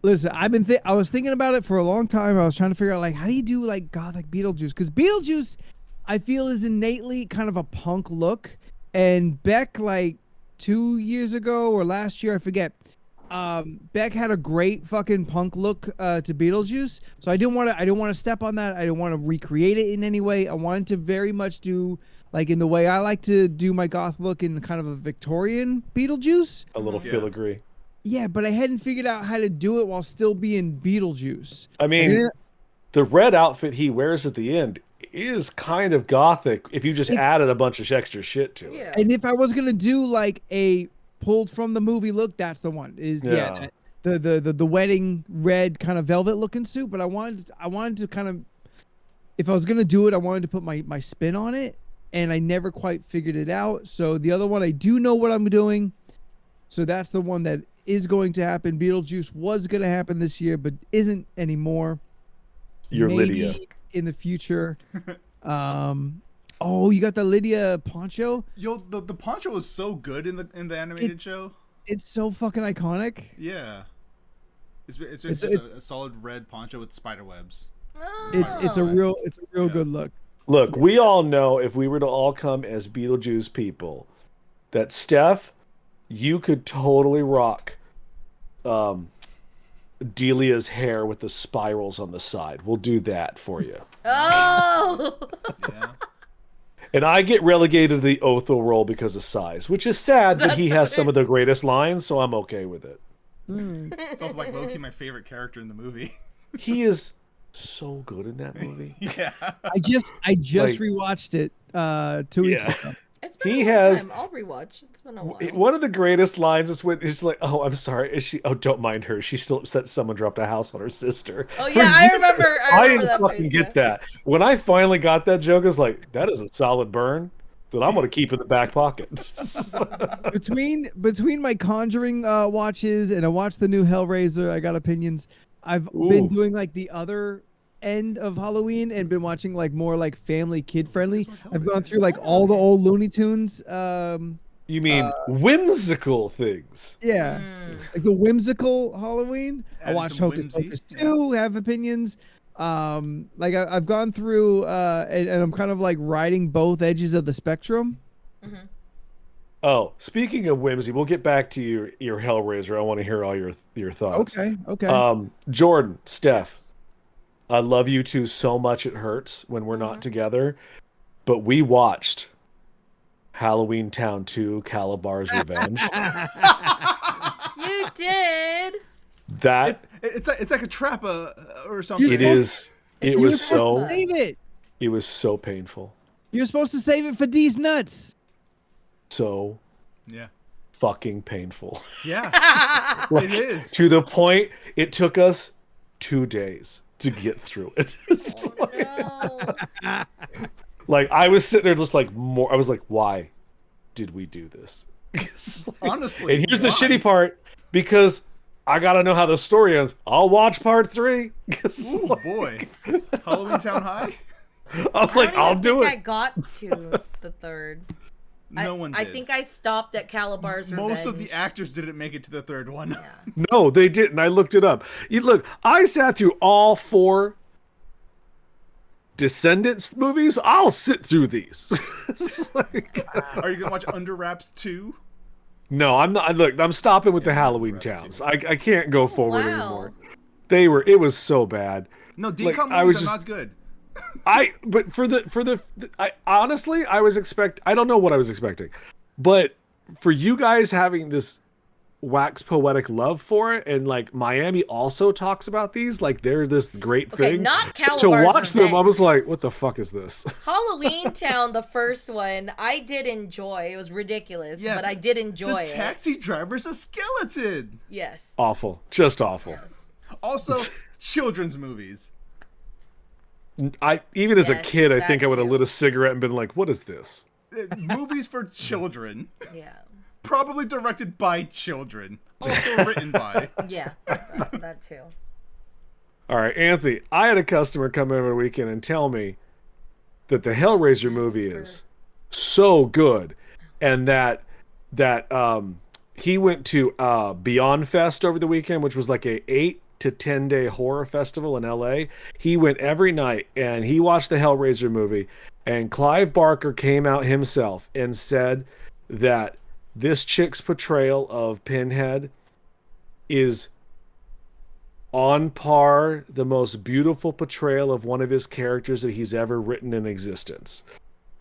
Listen, I was thinking about it for a long time. I was trying to figure out like how do you do like gothic Beetlejuice? Because Beetlejuice, I feel, is innately kind of a punk look, and Beck like 2 years ago or last year, I forget. Beck had a great fucking punk look to Beetlejuice, so I didn't want to step on that. I didn't want to recreate it in any way. I wanted to very much do like in the way I like to do my goth look in kind of a Victorian Beetlejuice. A little Yeah. filigree. Yeah, but I hadn't figured out how to do it while still being Beetlejuice. I mean, And then- the red outfit he wears at the end is kind of gothic if you just added a bunch of extra shit to it. Yeah. And if I was gonna do like a pulled from the movie look, that's the one. Yeah. The wedding red kind of velvet looking suit. But I wanted to kind of, if I was gonna do it, I wanted to put my spin on it, and I never quite figured it out. So the other one, I do know what I'm doing. So that's the one that is going to happen. Beetlejuice was gonna happen this year, but isn't anymore. You're Maybe Lydia. in the future. Oh, you got the Lydia poncho? Yo, the poncho was so good in the animated show. It's so fucking iconic. Yeah. It's It's- just it's- a solid red poncho with spider webs. It's a real Yeah. good look. Look, we all know if we were to all come as Beetlejuice people, that Steph, you could totally rock Delia's hair with the spirals on the side. We'll do that for you. Oh. Yeah. And I get relegated to the Otho role because of size, which is sad, but he has some of the greatest lines, so I'm okay with it. It's also like low-key my favorite character in the movie. He is so good in that movie. Yeah. I just Like- rewatched it 2 weeks Yeah. ago. It's been He a long has- time. I'll rewatch. It's been a while. One of the greatest lines is when he's like, "Oh, I'm sorry. Is she? Oh, don't mind her. She's still upset someone dropped a house on her sister." Oh, For yeah, I years, remember I that didn't fucking phrase, get yeah. that. When I finally got that joke, I was like, "That is a solid burn that I'm gonna keep in the back pocket." Between my Conjuring watches and I watched the new Hellraiser, I got opinions. I've been Ooh. doing like the other end of Halloween and been watching like more like family kid friendly. I've gone through like all the old Looney Tunes. You mean whimsical things? Yeah, like the whimsical Halloween. I Added watched some Hocus whimsy, Pocus yeah. 2, have opinions. Like I've gone through and I'm kind of like riding both edges of the spectrum. Oh, speaking of whimsy, we'll get back to your Hellraiser. I want to hear all your thoughts. Okay. Jordan, Steph, I love you two so much it hurts when we're not together, but we watched Halloween Town 2: Calabar's Revenge. You did. That It's like a trap or something. it is. It You're was supposed to so. save it. It was so painful. You're supposed to save it for D's nuts. So Yeah. fucking painful. Yeah. It is. To the point it took us 2 days to get through it. It's Oh, no. like I was sitting there just like more. I was like, why did we do this? Honestly, and here's the why? shitty part, because I gotta know how the story ends. I'll watch part 3. Ooh, boy. Halloween Town High? I'm like, I'll do I it. got to the third. No one did. I think I stopped at Calabar's Revenge. Most of the actors didn't make it to the third one. Yeah. No, they didn't. I looked it up. Look, I sat through all 4 Descendants movies. I'll sit through these. It's like, Are you gonna watch Under Wraps 2? no, I'm not. Look, I'm stopping with the Halloween Rest Towns. I can't go forward Wow. anymore. It was so bad. No, Like, decom I movies was are just- not good. But I honestly, I don't know what I was expecting, but for you guys having this wax poetic love for it, and like Miami also talks about these, like they're this great Okay, thing. not To Calabar's watch them, I Revenge. was like, what the fuck is this? Halloween Town, the first one, I did enjoy. It was ridiculous, Yeah, but I did enjoy The it. taxi driver's a skeleton. Yes. Awful, just awful. Also, children's movies. Even as a Yes, kid, I that think I would have too. lit a cigarette and been like, what is this? Movies for children. Yeah. Probably directed by children. Also written by. Yeah. That too. All right, Anthony, I had a customer come in over the weekend and tell me that the Hellraiser movie is so good, and that he went to Beyond Fest over the weekend, which was like a 8 to 10 day horror festival in LA. He went every night and he watched the Hellraiser movie, and Clive Barker came out himself and said that this chick's portrayal of Pinhead is on par the most beautiful portrayal of one of his characters that he's ever written in existence.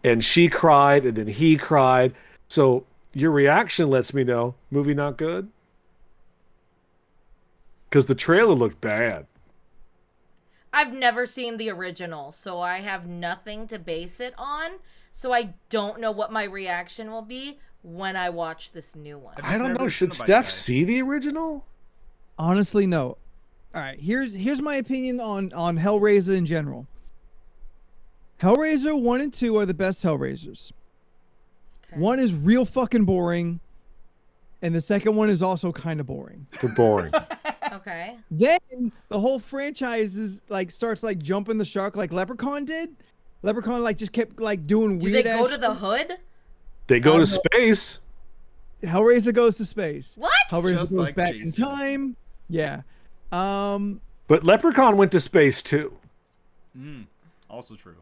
And she cried, and then he cried. So your reaction lets me know, movie not good? Because the trailer looked bad. I've never seen the original, so I have nothing to base it on. So I don't know what my reaction will be when I watch this new one. I don't never know. seen Should it by Steph guys. see the original? Honestly, no. All right, here's my opinion on Hellraiser in general. Hellraiser 1 and 2 are the best Hellraisers. Okay. 1 is real fucking boring, and the second one is also kind of boring. They're boring. Okay. Then the whole franchise is like starts like jumping the shark like Leprechaun did. Leprechaun like just kept like doing Do weird they go ass to the hood? They go to no. space. shit. Hellraiser goes to space. What? Hellraiser Just goes like back Jason. in time. Yeah. But Leprechaun went to space too. Also true.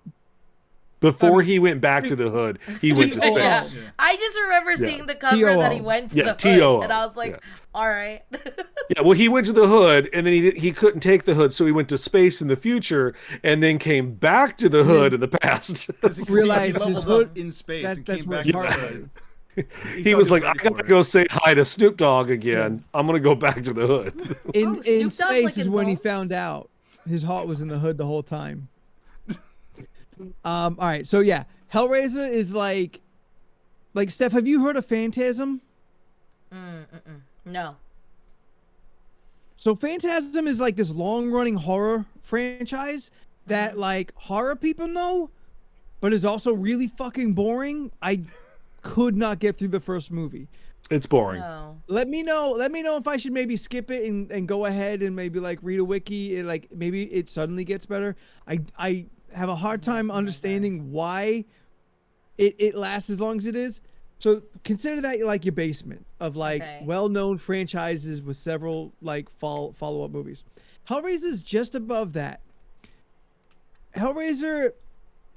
Before he went back to the hood, he went to TOO. Yeah. space. Yeah. I just remember seeing the cover that he TOO. went to Yeah, the hood, TOO. and I was like, Yeah. all right. Yeah, well, he went to the hood, and then he couldn't take the hood, so he went to space in the future, and then came back to the hood in the past. Realized he his leveled hood- up in space and that's came where back his to the heart hood. is. He was felt like, I ready for gotta it. go say hi to Snoop Dogg again. I'm gonna go back to the hood. In Snoop in Dogg, space like, is in when he Bones? found out his heart was in the hood the whole time. All right, so yeah, Hellraiser is like Steph, have you heard of Phantasm? No. So Phantasm is like this long-running horror franchise that like horror people know, but is also really fucking boring. I could not get through the first movie. It's boring. No. Let me know if I should maybe skip it and go ahead and maybe like read a wiki. Like maybe it suddenly gets better. I have a hard time understanding why it lasts as long as it is. So consider that like your basement of like Okay. well-known franchises with several like follow-up movies. Hellraiser is just above that. Hellraiser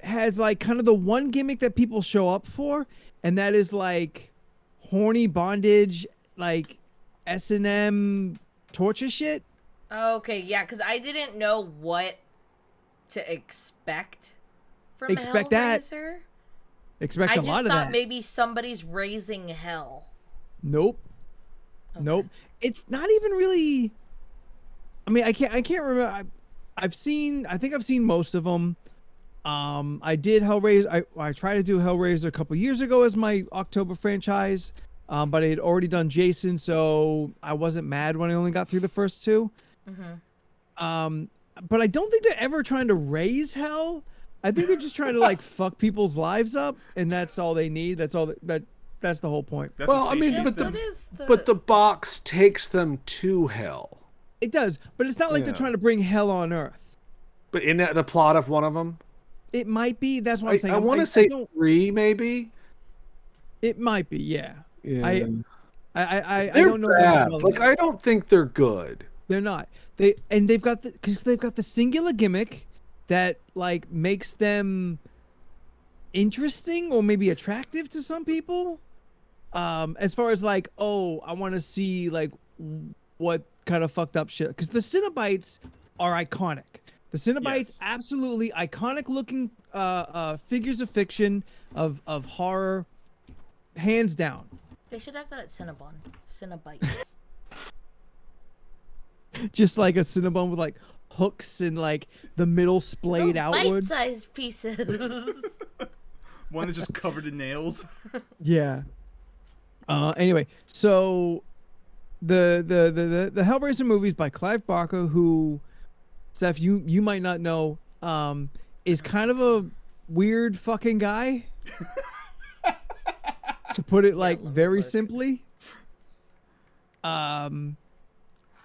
has like kind of the one gimmick that people show up for, and that is like horny bondage, like S&M torture shit. Okay, yeah, because I didn't know what to expect from Expect that. Hellraiser. Expect I a just lot of thought that. maybe somebody's raising hell. Nope. Okay. Nope. It's not even really. I mean, I can't remember. I think I've seen most of them. I did Hellraiser. I tried to do Hellraiser a couple years ago as my October franchise, but I had already done Jason, so I wasn't mad when I only got through the first two. but I don't think they're ever trying to raise hell. I think they're just trying to like fuck people's lives up, and that's all they need. That's all that's the whole point. That's Well, what I mean, satiates What them. is the? But the box takes them to hell. It does, but it's not like they're trying to bring hell on earth. But in that, the plot of one of them, It might be. That's what I'm saying. I want to say don't- 3, maybe. It might be. Yeah. Yeah. I They're don't know. that bad. well Like, yet. I don't think they're good. They're not. They've got the singular gimmick that like makes them interesting or maybe attractive to some people. As far as like, oh, I want to see like what kind of fucked up shit, because the Cenobites are iconic. The Cenobites, Yes. absolutely iconic looking figures of fiction of horror, hands down. They should have that at Cinnabon. Cinnabites. Just like a Cinnabon with like hooks and like the middle splayed outwards. Bite-sized pieces. One that's just covered in nails. Yeah. Anyway, so the Hellraiser movies by Clive Barker, who, Steph, you might not know, is kind of a weird fucking guy. To put it like very simply.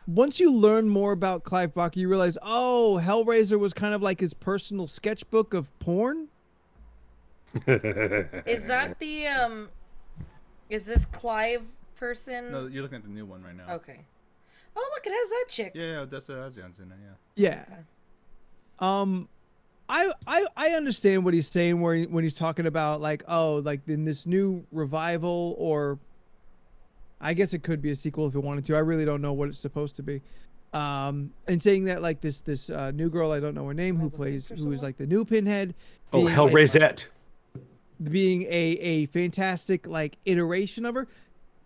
Once you learn more about Clive Barker, you realize, oh, Hellraiser was kind of like his personal sketchbook of porn. Is that the Is this Clive person? No, you're looking at the new one right now. Okay. Oh, look, it has that chick. Yeah, Odessa Azian's in it. Yeah. Yeah. I understand what he's saying when he's talking about like, oh, like in this new revival, or I guess it could be a sequel if it wanted to. I really don't know what it's supposed to be. And saying that like this new girl, I don't know her name, who is like the new Pinhead. Oh, being, Hellraisette. being a fantastic like iteration of her.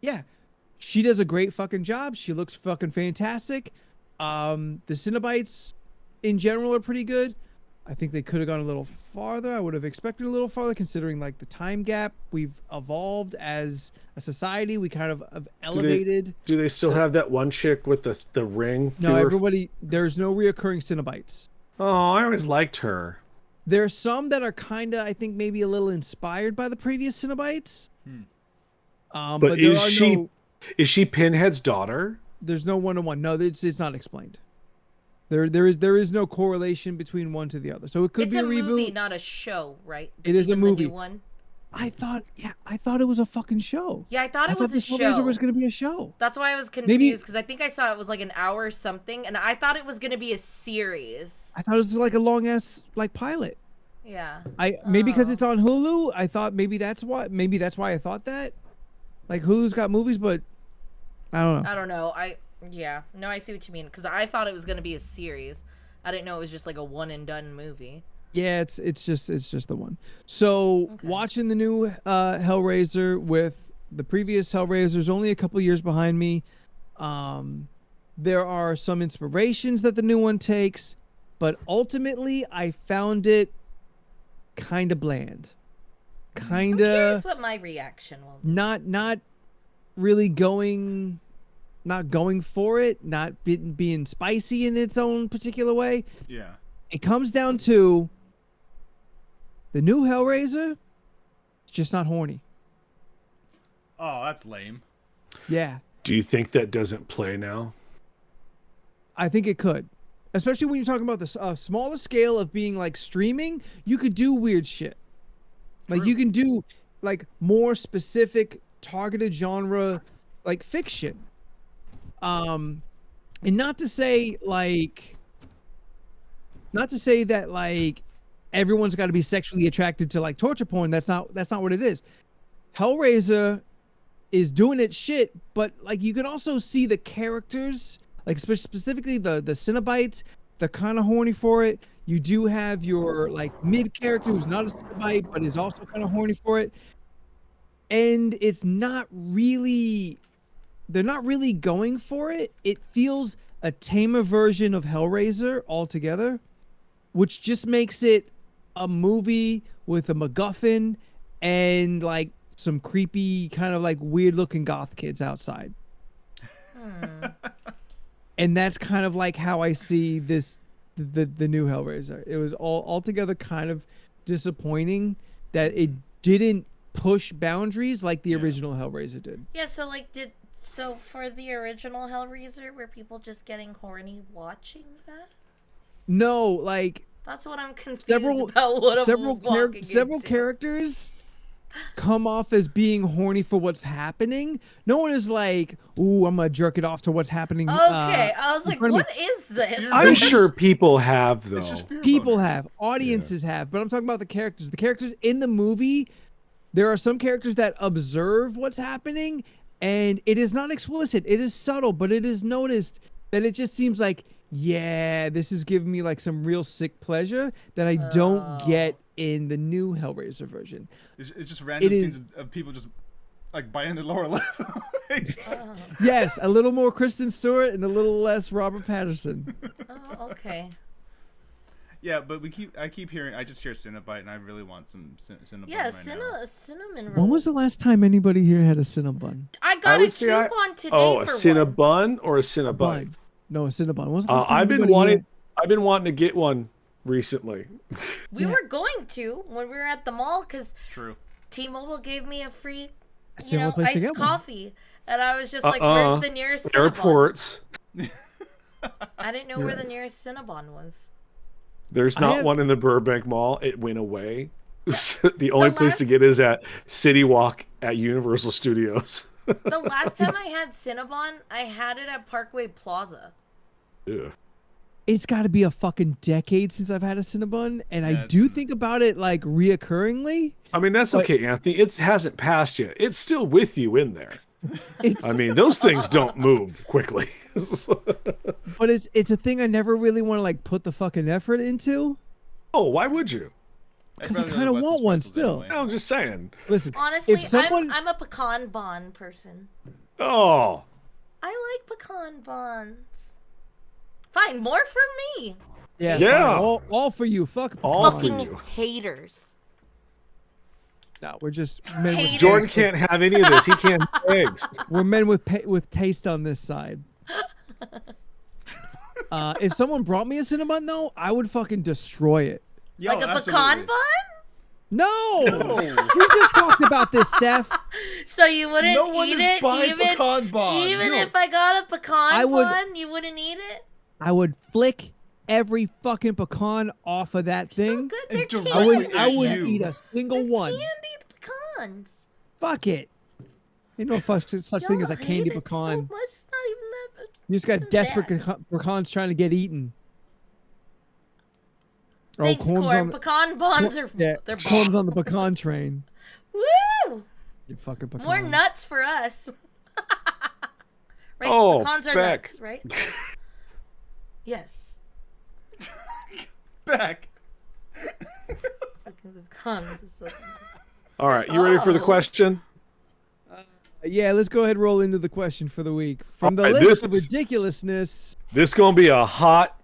Yeah. She does a great fucking job. She looks fucking fantastic. The Cenobites in general are pretty good. I think they could have gone a little farther. I would have expected a little farther, considering like the time gap. We've evolved as a society. We kind of have elevated. Do they still have that one chick with the ring? No, everybody. There's no reoccurring Cenobites. Oh, I always liked her. There's some that are kind of, I think, maybe a little inspired by the previous Cenobites. But there is are she is she Pinhead's daughter? There's no one-on-one. No, it's not explained. There is no correlation between one to the other. So it could be a reboot. movie, not a show, right? It is a Even the movie. new one. I thought it was a fucking show. Yeah, I thought it was a this Hellraiser show. was going to be a show. That's why I was Maybe- confused, because I think I saw it was like an hour or something, and I thought it was going to be a series. I thought it was like a long ass like pilot. Yeah. Maybe because Oh. it's on Hulu. I thought maybe that's why I thought that. Like Hulu's got movies, but I don't know. I don't know. No, I see what you mean, because I thought it was going to be a series. I didn't know it was just like a one and done movie. Yeah, it's just the one. So watching the new Hellraiser with the previous Hellraisers, only a couple years behind me. There are some inspirations that the new one takes, but ultimately I found it kind of bland. I'm curious what my reaction will be. Not really going for it, not being spicy in its own particular way. Yeah. It comes down to the new Hellraiser. It's just not horny. Oh, that's lame. Yeah, Do you think that doesn't play now? I think it could, especially when you're talking about the smaller scale of being like streaming. You could do weird shit. Like True. you can do like more specific targeted genre like fiction. And not to say that like everyone's got to be sexually attracted to like torture porn. That's not what it is. Hellraiser is doing its shit, but like you can also see the characters, like specifically the Cenobites. They're kind of horny for it. You do have your like mid character who's not a Cenobite but is also kind of horny for it, and it's not really. They're not really going for it. It feels a tamer version of Hellraiser altogether, which just makes it a movie with a MacGuffin and like some creepy kind of like weird looking goth kids outside. And that's kind of like how I see this the new Hellraiser. It was all altogether kind of disappointing that it didn't push boundaries like the original Hellraiser did. Yeah, so like so for the original Hellraiser, were people just getting horny watching that? No, like That's what I'm confused about. What several I'm walking several into. characters come off as being horny for what's happening. No one is like, "Ooh, I'm gonna jerk it off to what's happening." Okay, I was in like, front of me. what is this? I'm sure people have though. It's just fear People boner. have, audiences have, but I'm talking about the characters. The characters in the movie, there are some characters that observe what's happening, and it is not explicit. It is subtle, but it is noticed that it just seems like, yeah, this is giving me like some real sick pleasure that I don't get in the new Hellraiser version. It's just random It scenes is- of people just like biting the lower lip. Yes, a little more Kristen Stewart and a little less Robert Pattinson. Oh, okay. Yeah, but I keep hearing. I just hear Cinnabite, and I really want some Cinnabite Yeah, right now. cinnamon rolls. When was the last time anybody here had a Cinnabon? I got a would say coupon today Oh, a for one. Cinnabon or a Cinnabite? Bun. No, a Cinnabon. When was the last time I've been anybody wanting to get one recently. We were going to when we were at the mall because It's true. T-Mobile gave me a free, That's you the only know, place to iced get one. coffee, and I was just like, "Where's the nearest Cinnabon?" Airports. I didn't know where the nearest Cinnabon was. There's I not have- one in the Burbank Mall. It went away. The only place to last- get is at City Walk at Universal Studios. The last time I had Cinnabon, I had it at Parkway Plaza. Ugh. It's got to be a fucking decade since I've had a Cinnabon, and I Yeah, do think about it like reoccurringly. I mean, that's But- okay, Anthony. It hasn't passed yet. It's still with you in there. It's I mean, those things don't move quickly. but it's a thing I never really want to like put the fucking effort into. Oh, why would you? I'd 'Cause I rather kinda Wetzel's want one pretzels still. anyway. I'm just saying. Listen, Honestly, if someone I'm a pecan bon person. Oh, I like pecan bons. Fine, more for me. yeah, Yeah. all for you. Fuck All pecan. for Fucking you. haters. No, we're just men with Haters. Jordan can't have any of this. He can't have eggs. We're men with taste on this side. If someone brought me a Cinnabon, though, I would fucking destroy it. Yo, Like a absolutely. pecan bun? No, No. we just talked about this, Steph. So you wouldn't No one eat is it buying even pecan buns. even You don't- if I got a pecan I would- bun, you wouldn't eat it? I would flick every fucking pecan off of that So thing. good, they're And directly I candy. wouldn't. I at wouldn't you. eat a single one. Candied pecans. Fuck it. Ain't no such thing as a Y'all hate candy it pecan. So much. It's not even that. You just got desperate bad. pecans trying to get eaten. Thanks, corn's Corn. on the- Pecan buns are yeah, they're corn's bomb. on the pecan train. Woo! You fucking pecan. More nuts for us. Right? Oh, Pecans are Beck. nuts, right? Yes. Back. Fucking the pecans is so All right, you ready for the Oh. question? Yeah, let's go ahead and roll into the question for the week. From the All right, list of this is- ridiculousness. This gonna be a hot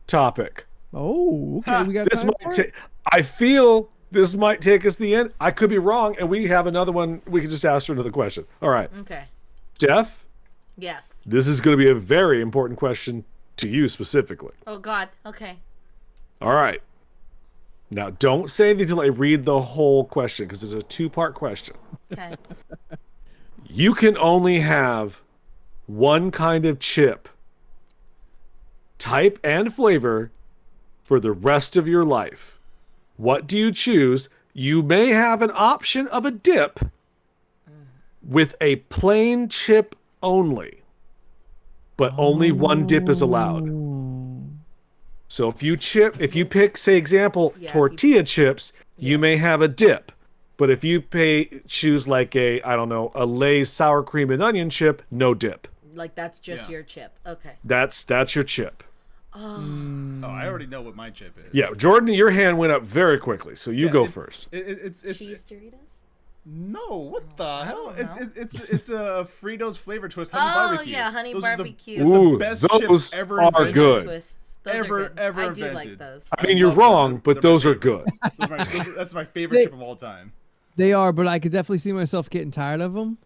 topic. Oh, okay. We got This time might for it? I feel this might take us to the end. I could be wrong, and we have another one. We can just ask for another question. All right, Okay. Steph, Yes. this is going to be a very important question to you specifically. Oh God. Okay. All right. Now, don't say anything until I read the whole question because it's a two-part question. Okay. You can only have one kind of chip, type and flavor, for the rest of your life. What do you choose? You may have an option of a dip with a plain chip only, but only one dip is allowed. So if you pick, say, example, Yeah, if you- tortilla chips, you may have a dip. But if you choose like a Lay's sour cream and onion chip, no dip. Like that's just Yeah. your chip. Okay. That's your chip. Oh, I already know what my chip is. Yeah, Jordan, your hand went up very quickly, so you go first. It's Cheese Doritos. no. What the hell? don't know. It's a Fritos flavor twist honey Oh barbecue. yeah, honey Those are the- barbecue. it's the Ooh, best those chip ever are invented. good. Twists. Those Ever- are good. ever I do like invented. those. I mean, you're love them. wrong, but They're my those are favorite. good. That's my favorite chip of all time. They are, but I could definitely see myself getting tired of them.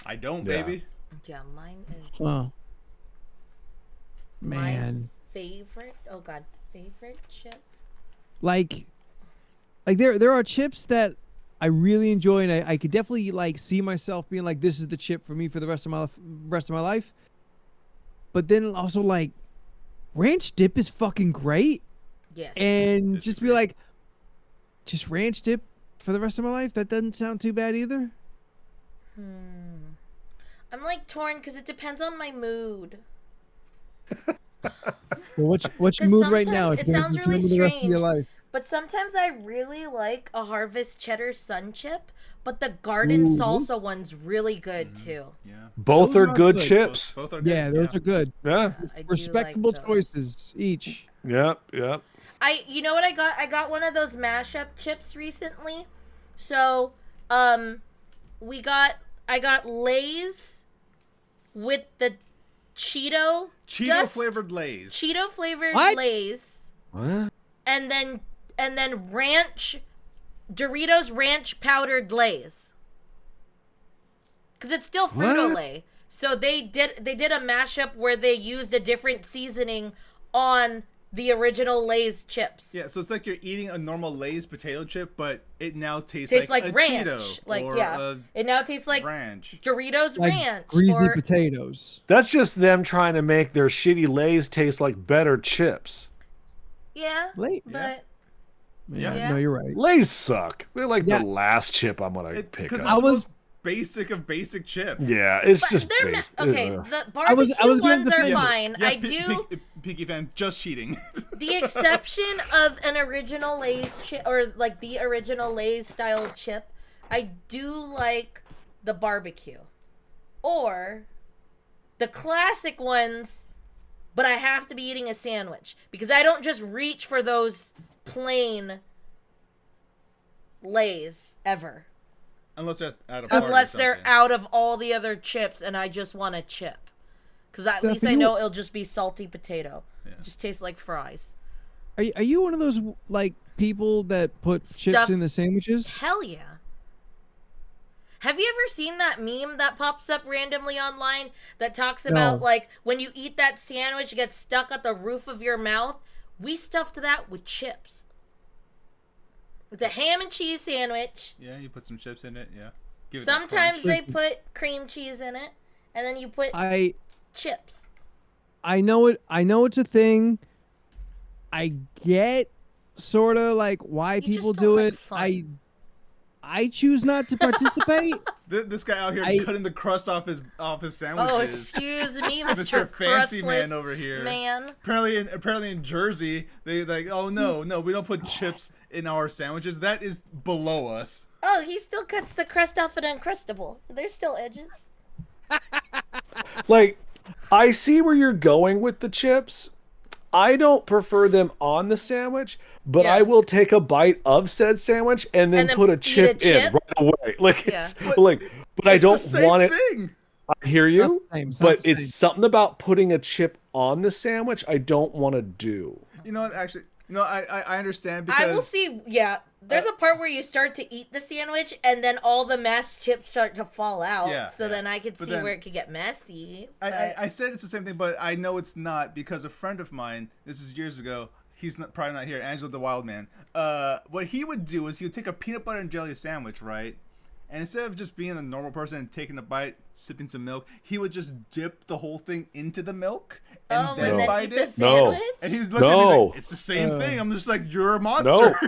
I don't, Yeah. baby. Yeah, mine is. Oh, Mine- man. favorite. Oh God, favorite chip. Like there are chips that I really enjoy, and I could definitely like see myself being like, this is the chip for me for the rest of my life. But then also like, ranch dip is fucking great, Yes. and just be like, just ranch dip for the rest of my life. That doesn't sound too bad either. I'm like torn because it depends on my mood. Well, what's your 'Cause mood right now? sometimes It's it gonna sounds really determine the rest of your strange. life. But sometimes I really like a Harvest Cheddar Sun Chip, but the garden Ooh. salsa one's really good too. Yeah. Both Those are are good good. chips. Both are good. Yeah, those are good. Yeah. I do Respectable like those. choices each. Yep. Yep. You know what I got? I got one of those mashup chips recently. So, I got Lay's with the Cheeto dust, flavored Lay's. Cheeto flavored What? Lay's, What? and then ranch Doritos ranch powdered Lay's. Cuz it's still Frito-Lay. So they did a mashup where they used a different seasoning on the original Lay's chips. Yeah, so it's like you're eating a normal Lay's potato chip, but it now tastes Like a ranch. Cheeto Like or yeah. It now tastes like ranch. Doritos Like ranch greasy or potatoes. That's just them trying to make their shitty Lay's taste like better chips. yeah, Late. but Yeah. No, you're right. Lay's suck. They're like Yeah. the last chip I'm gonna pick Because up. it's I the was- most basic of basic chip. Yeah, it's but just they're basic. okay. Ugh. The barbecue I was gonna ones are defend it. fine. Yes, I do. Peaky fan, just cheating. The exception of an original Lay's chip, or like the original Lay's style chip, I do like the barbecue, or the classic ones. But I have to be eating a sandwich because I don't just reach for those plain Lay's ever. Unless they're out of party or Unless they're something. out of all the other chips and I just want a chip. Because at least I Stephanie, know it'll just be salty potato. It just tastes like fries. Are you one of those like people that put chips Stuff- in the sandwiches? Hell yeah. Have you ever seen that meme that pops up randomly online that talks about No. like when you eat that sandwich, it gets stuck at the roof of your mouth? We stuffed that with chips. It's a ham and cheese sandwich. Yeah, you put some chips in it. Yeah. Give it that Sometimes crunch. they put cream cheese in it, and then you put I chips. know it. I know it's a thing. I get sort of like why You just people don't do like it. fun. I choose not to participate. This guy out here I- cutting the crust off his sandwiches. Oh, excuse me, Mr. Mr. Fancy Crustless Man over here. Man. Apparently in Jersey, they like, oh no, we don't put chips in our sandwiches. That is below us. Oh, he still cuts the crust off an Uncrustable. There's still edges. Like, I see where you're going with the chips. I don't prefer them on the sandwich, but Yeah. I will take a bite of said sandwich and then, And then put a eat a chip in chip? right away. Like Yeah. it's like, but I It's the don't same want it. thing. I hear you, Not the same, it's not but the it's same. something about putting a chip on the sandwich I don't want to do. You know what? Actually, no, I understand because I will see. Yeah, there's a part where you start to eat the sandwich, and then all the mashed chips start to fall out. Yeah, So yeah. then I could But see then- where it could get messy. I said it's the same thing, but I know it's not because a friend of mine, this is years ago, he's probably not here, Angelo the Wild Man. What he would do is he would take a peanut butter and jelly sandwich, right? And instead of just being a normal person and taking a bite, sipping some milk, he would just dip the whole thing into the milk and Oh, then and then bite eat the it. sandwich. And he's looking at me No. like, it's the same thing. I'm just like, you're a No, monster.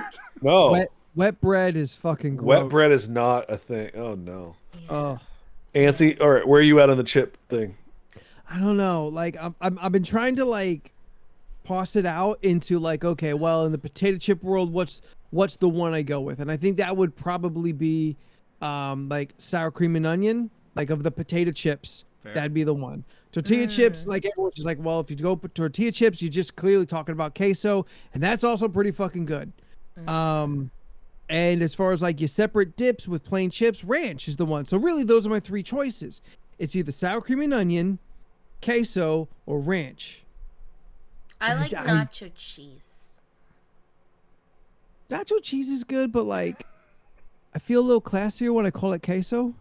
no, Wet bread is fucking gross. wet bread is not a thing. Oh no, Oh, Anthony, all right, where are you at on the chip thing? I don't know. Like I've been trying to like toss it out into like, okay, well, in the potato chip world, what's the one I go with? And I think that would probably be like sour cream and onion, like of the potato chips. Fair. That'd be the one. Tortilla chips, like everyone's just like, well, if you go put tortilla chips, you're just clearly talking about queso, and that's also pretty fucking good. And as far as like your separate dips with plain chips, ranch is the one. So really, those are my three choices. It's either sour cream and onion, queso, or ranch. I like I- nacho cheese. Nacho cheese is good, but like, I feel a little classier when I call it queso.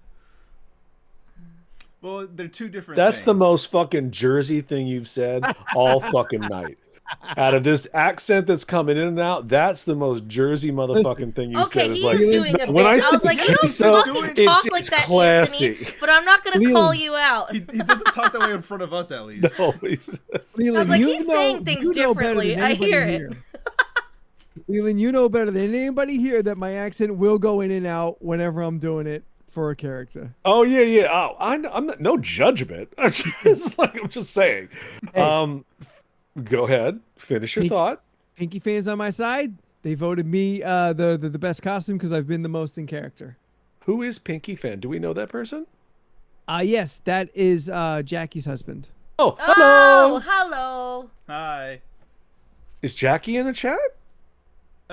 Well, they're two different That's the things. most fucking Jersey thing you've said all fucking night. Out of this accent that's coming in and out, that's the most Jersey motherfucking thing you said. Okay, Is he's like, doing a bit. when I I was say like, you don't so, fucking talk like it's that, classy. Anthony. But I'm not gonna call you out. He doesn't talk that way in front of us, at least. No, I was like, he's saying things differently. I hear it. Leland, you know better than anybody here that my accent will go in and out whenever I'm doing it for a character. Oh yeah. Oh, I'm not, no judgment. I'm just saying. Hey. Go ahead, finish your thought. Pinky fans on my side, they voted me the best costume because I've been the most in character. Who is Pinky Fan? Do we know that person? Yes, that is Jackie's husband. Oh, Oh, hello. hello. Hi. Is Jackie in the chat?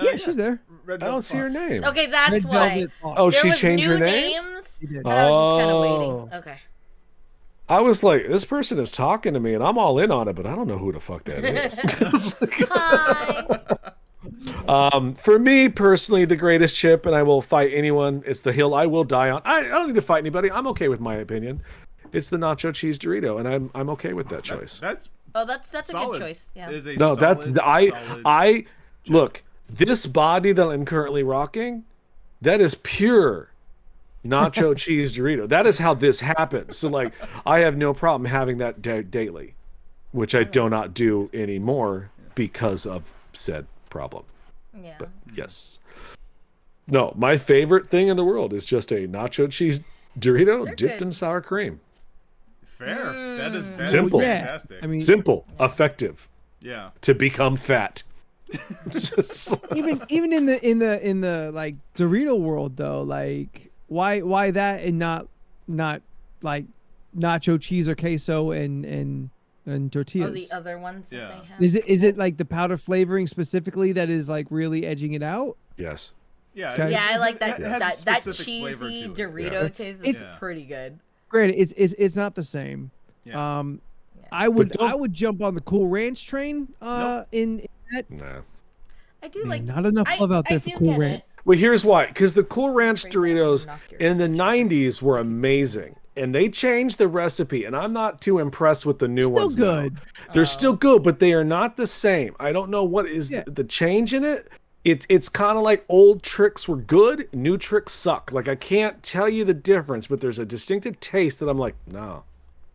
Yeah, she's there. Red I don't see her name. Okay, that's Red why. Velvet Fox. Oh, There she was changed new her name? names, She did. and I was just kind of Oh. waiting. Okay. I was like, this person is talking to me, and I'm all in on it, but I don't know who the fuck that is. Hi. For me personally, the greatest chip, and I will fight anyone. It's the hill I will die on. I don't need to fight anybody. I'm okay with my opinion. It's the nacho cheese Dorito, and I'm okay with that choice. That's That's a solid. good choice. Yeah. It is a No, solid, that's solid- I look, this body that I'm currently rocking, that is pure nacho cheese Dorito. That is how this happens. So like, I have no problem having that daily, which I do not do anymore because of said problem. Yeah. But yes. No, my favorite thing in the world is just a nacho cheese Dorito They're dipped good. in sour cream. fair. That is Simple. fantastic. I mean, Simple, effective, yeah. to become fat. even in the like Dorito world though, like why that and not like nacho cheese or queso and tortillas? Oh, the other ones Yeah. that they have. Is it like the powder flavoring specifically that is like really edging it out? Yes. Yeah. Okay. Yeah, I like it has a that specific flavor cheesy to it. Dorito taste. It's Yeah. pretty good. Granted, it's not the same. Yeah. I would don't- jump on the Cool Ranch train in that. Nah. I do Man, like. not enough love out there for do Cool get Ranch. it. Well, here's why. Because the Cool Ranch Bring that and Doritos knock your in the switch 90s were amazing. And they changed the recipe, and I'm not too impressed with the new Still ones. now. good. They're still good, but they are not the same. I don't know what is Yeah. the change in it. It's kind of like old tricks were good, new tricks suck. Like I can't tell you the difference, but there's a distinctive taste that I'm like, no.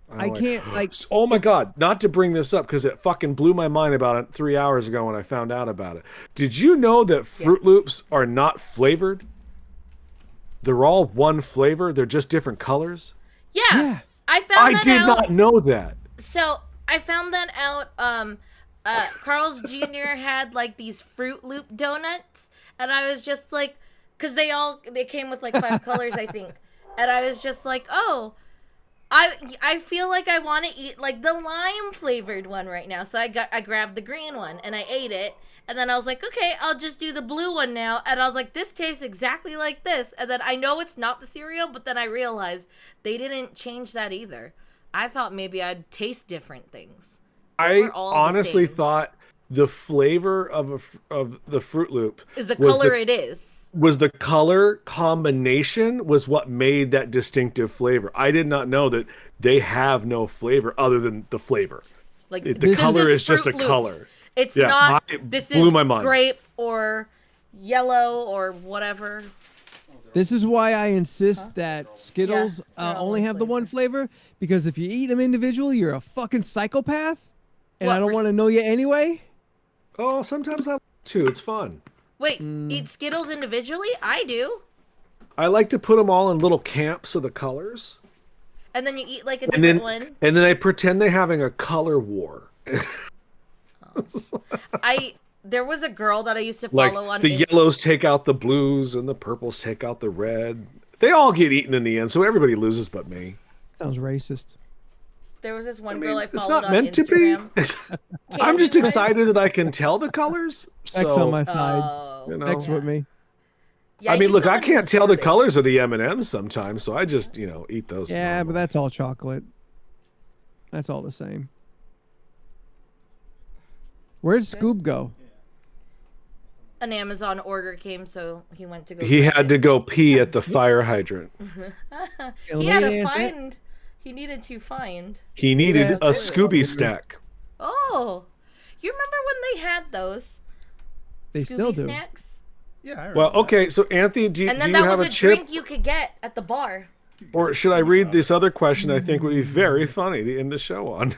I can't like. Oh my God, not to bring this up because it fucking blew my mind about it 3 hours ago when I found out about it. Did you know that Fruit Loops are not flavored? They're all one flavor. They're just different colors. Yeah. Yeah. I found I that did out. not know that. So I found that out. Carl's Jr. had like these Fruit Loop donuts, and I was just like, because they came with like 5 colors, I think, and I was just like, oh, I feel like I want to eat like the lime flavored one right now, so I grabbed the green one and I ate it. And then I was like, okay, I'll just do the blue one now. And I was like, this tastes exactly like this. And then I know it's not the cereal, but then I realized they didn't change that either. I thought maybe I'd taste different things. I We're all the honestly same. thought the flavor of the Fruit Loop Is the was color it is. was the color combination was what made that distinctive flavor. I did not know that they have no flavor other than the flavor. Like The this color is just Fruit a Loops. color. It's Yeah, not. it This blew is my mind. grape or yellow or whatever. This is why I insist that Skittles they're all only one have the one flavor, because if you eat them individually, you're a fucking psychopath, and What, I don't for want to know you anyway. Oh, sometimes I like too. It's fun. Wait, eat Skittles individually? I do. I like to put them all in little camps of the colors, And then you eat like a and different then one. I pretend they're having a color war. There was a girl that I used to Like follow on the Instagram. yellows take out the blues and the purples take out the red. They all get eaten in the end, so everybody loses but me. Sounds racist. There was this one I girl mean, I it's followed not on meant Instagram. to be. I'm just excited that I can tell the colors. X on my So, side. Oh, you know. X with me. yeah, I mean, need look, I someone who's can't tell the sorted. colors of the M&Ms sometimes, so I just, eat those. Yeah, but normally. that's all chocolate. That's all the same. Where did Scoob go? An Amazon order came, so he went to go. He find had it. to go pee at the fire hydrant. He had to Late-ass find. He needed to find. He needed Yeah, a Scooby snack. Oh, You remember when they had those? They Scooby still do. snacks? Yeah, I Well, remember okay. So Anthony, do And then you that have was a a chip, drink you could get at the bar. or should I read this other question? I think would be very funny to end the show on.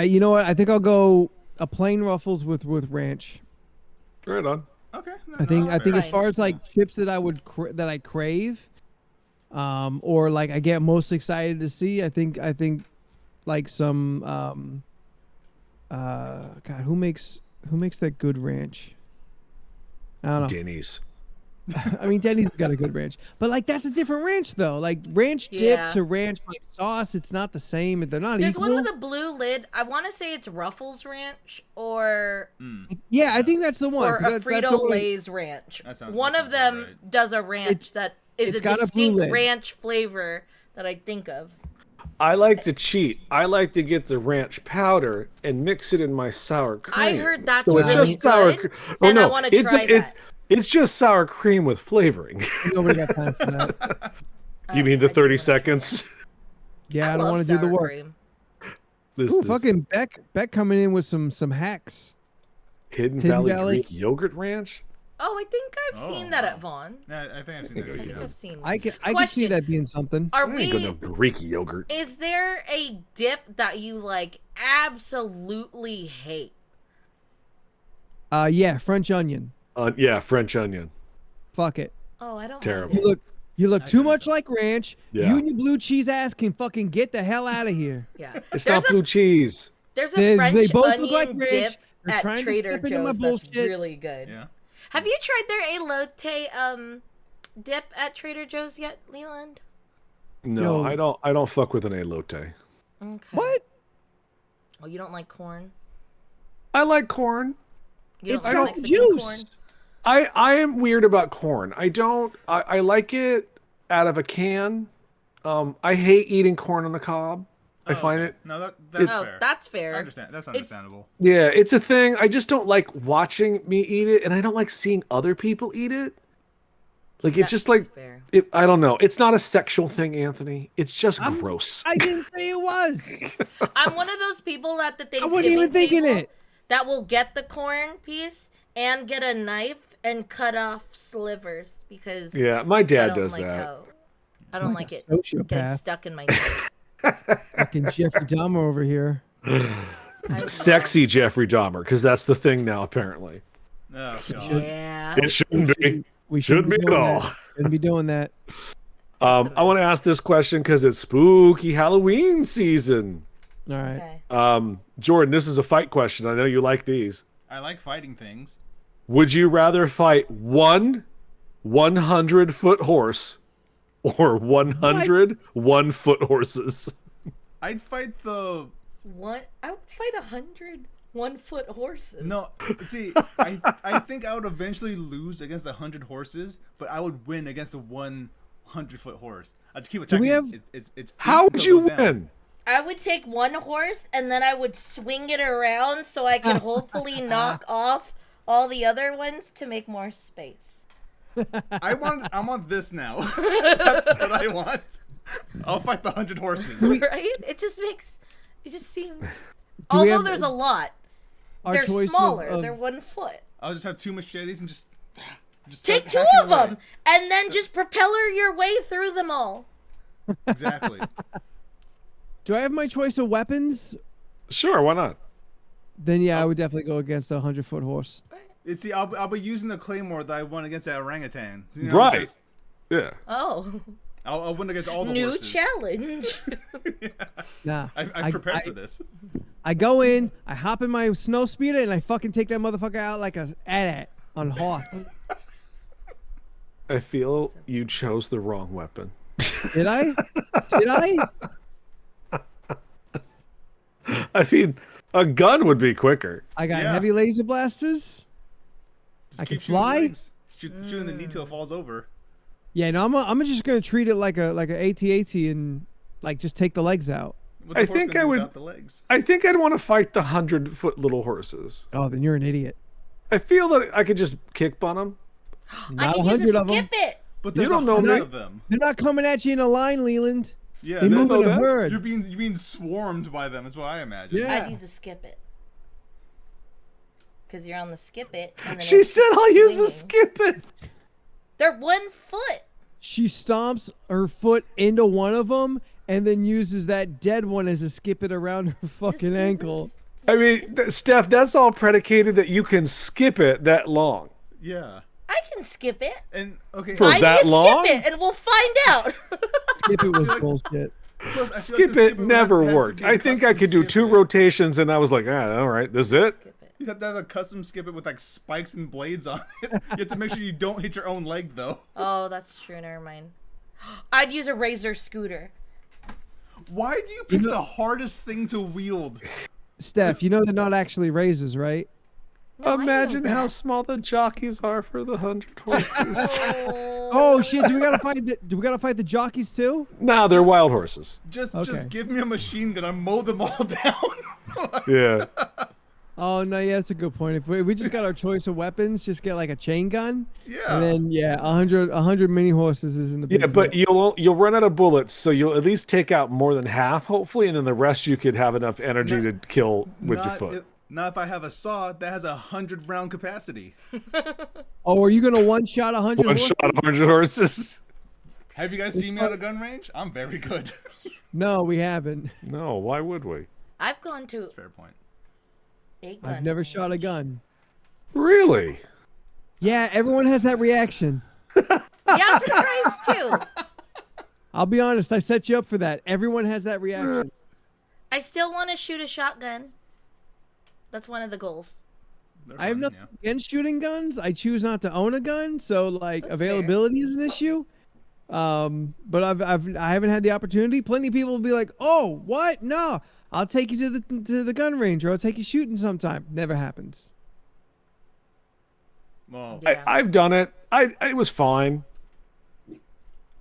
You know what? I think I'll go a plain Ruffles with ranch. Right on. that. Okay. No, I think that's as fair. far as like chips that I would that I crave, or like I get most excited to see. I think like some God, who makes that good ranch? I don't know. Denny's. I mean, Denny's got a good ranch, but like that's a different ranch though. Like ranch Yeah. dip to ranch like sauce, it's not the same. They're not There's equal. one with a blue lid. I want to say it's Ruffles Ranch or Yeah, I think that's the one. or 'cause a that's the Frito one- Lay's ranch. That sounds- One that of sounds them about right. does a ranch that is it's a got a blue distinct lid. ranch flavor that I think of. I like to cheat. I like to get the ranch powder and mix it in my sour cream. I heard that's so it's really just sour. good, Oh and I no, wanna try that. It's just sour cream with flavoring. Nobody got time for that. You mean the I do 30 wanna- seconds? Yeah, I don't love want to do the sour work. cream. This, Ooh, this fucking Beck coming in with some hacks. Hidden Hidden Valley, Valley. Greek yogurt ranch. Oh, I think I've seen that at Vaughn. Yeah, I think I've seen that I too. think Yeah. I've seen. I can see Question. that being something. Are I ain't gonna we? Greek yogurt. Is there a dip that you like absolutely hate? Yeah, French onion. Yeah, French onion. Fuck it. Oh, I don't. Terrible. Mind You look too much like ranch. Yeah. You and your blue cheese ass can fucking get the hell out of here. it. Yeah. It's There's not blue cheese. There's a They French both onion look like ranch. dip They're at trying to Trader step into my Joe's that's bullshit. really good. Yeah. Have you tried their elote dip at Trader Joe's yet, Leland? No, Yo. I don't fuck with an elote. Okay. What? Oh, you don't like corn? I like corn. You It's don't got like Mexican juice. corn? I am weird about corn. I like it out of a can. I hate eating corn on the cob. I find okay. it. No, that's Oh, fair. that's fair. I understand. That's understandable. Yeah, it's a thing. I just don't like watching me eat it, and I don't like seeing other people eat it. Like it's just like fair. I don't know. It's not a sexual thing, Anthony. It's just gross. I didn't say it was. I'm one of those people at the I Thanksgiving wasn't even thinking table it. that will get the corn piece and get a knife and cut off slivers because Yeah, my I dad don't does like that. how I don't Like like a it getting sociopath. stuck in my teeth. Fucking Jeffrey Dahmer over here. I Sexy Jeffrey Dahmer, because that's the thing now. Apparently, Oh, love- God. Yeah. it shouldn't be. We Shouldn't be at doing all. that. Shouldn't be doing that. I want to ask this question because it's spooky Halloween season. All right. Okay. Jordan, this is a fight question. I know you like these. I like fighting things. Would you rather fight one 100-foot horse or 100 1-foot horses? I'd fight the. I would fight 100 1-foot horses. No, see, I think I would eventually lose against 100 horses, but I would win against the 100-foot horse. I just keep attacking. we have- It's How would you win? I would take one horse and then I would swing it around so I could hopefully knock off all the other ones to make more space. I want this now. That's what I want. I'll fight the 100 horses. Right? It just seems. we Although have there's a lot. our They're choice smaller. of- They're 1 foot. I'll just have 2 machetes and just Take start 2 hacking of away. them and then just propeller your way through them all. Exactly. Do I have my choice of weapons? Sure, why not? Then yeah, I would definitely go against a 100-foot horse. You see, I'll be using the claymore that I won against that orangutan. You know, Right. just- Yeah. Oh, I'll win against all the new horses. challenge. Nah, I've prepared for this. I go in, I hop in my snow speeder, and I fucking take that motherfucker out like a AT-AT on horse. I feel you chose the wrong weapon. Did I? Did I? I mean, a gun would be quicker. I got Yeah. heavy laser blasters. Just I keep can shooting the fly? legs. Shooting the knee till it falls over. Yeah, no, I'm just gonna treat it like a AT-AT and like just take the legs out. What's the I horse think gonna I do would- without the legs. I think I'd want to fight the 100-foot little horses. Oh, then you're an idiot. I feel that I could just kick on them. I Not can use 100 a of them. skip it. But You there's don't know 100 me. of them. They're not coming at you in a line, Leland. Yeah, They move in a that. herd. you're being swarmed by them. Is what I imagine. Yeah. I'd use a skip it. Because you're on the skip it. And then She it said keeps I'll use the swinging. skip it. They're 1 foot. She stomps her foot into one of them and then uses that dead one as a skip it around her fucking Just ankle. I mean, Steph, that's all predicated that you can skip it that long. Yeah. I can skip it. And okay. For Find that me a long? skip it, and we'll find out. Skip it was bullshit. Plus, I feel Skip like the it never would have to worked. be a I think I custom could do skip 2 it. rotations, and I was like, all right, this is it. Skip it. You have to have a custom skip it with like spikes and blades on it. You have to make sure you don't hit your own leg though. Oh, that's true. Never mind. I'd use a razor scooter. Why do you pick the hardest thing to wield? Steph, you know they're not actually razors, right? No, I know Imagine how that. small the jockeys are for the 100 horses. Oh shit! Do we gotta fight the jockeys too? Nah, they're wild horses. Just Okay. give me a machine gun. I mow them all down. Yeah. Oh no, yeah, that's a good point. If we just got our choice of weapons, just get like a chain gun, Yeah. and then yeah, 100 mini horses isn't a big Yeah, deal. but you'll run out of bullets, so you'll at least take out more than half, hopefully, and then the rest you could have enough energy to kill with your foot. Not if I have a saw that has 100-round capacity. Oh, are you gonna one shot 100 One horses? shot 100 horses. Have you guys seen me at a gun range? I'm very good. No, we haven't. No, why would we? I've gone to Fair point. a gun. I've never shot a gun. Really? Yeah, everyone has that reaction. Yeah, I'm surprised too. I'll be honest, I set you up for that. Everyone has that reaction. I still want to shoot a shotgun. That's one of the goals. They're I have fun, nothing yeah. against shooting guns. I choose not to own a gun, so like That's fair. availability is an issue. But I haven't had the opportunity. Plenty of people will be like, "Oh, what? No, I'll take you to the gun range, or I'll take you shooting sometime." Never happens. Well, Yeah. I've done it. It was fine.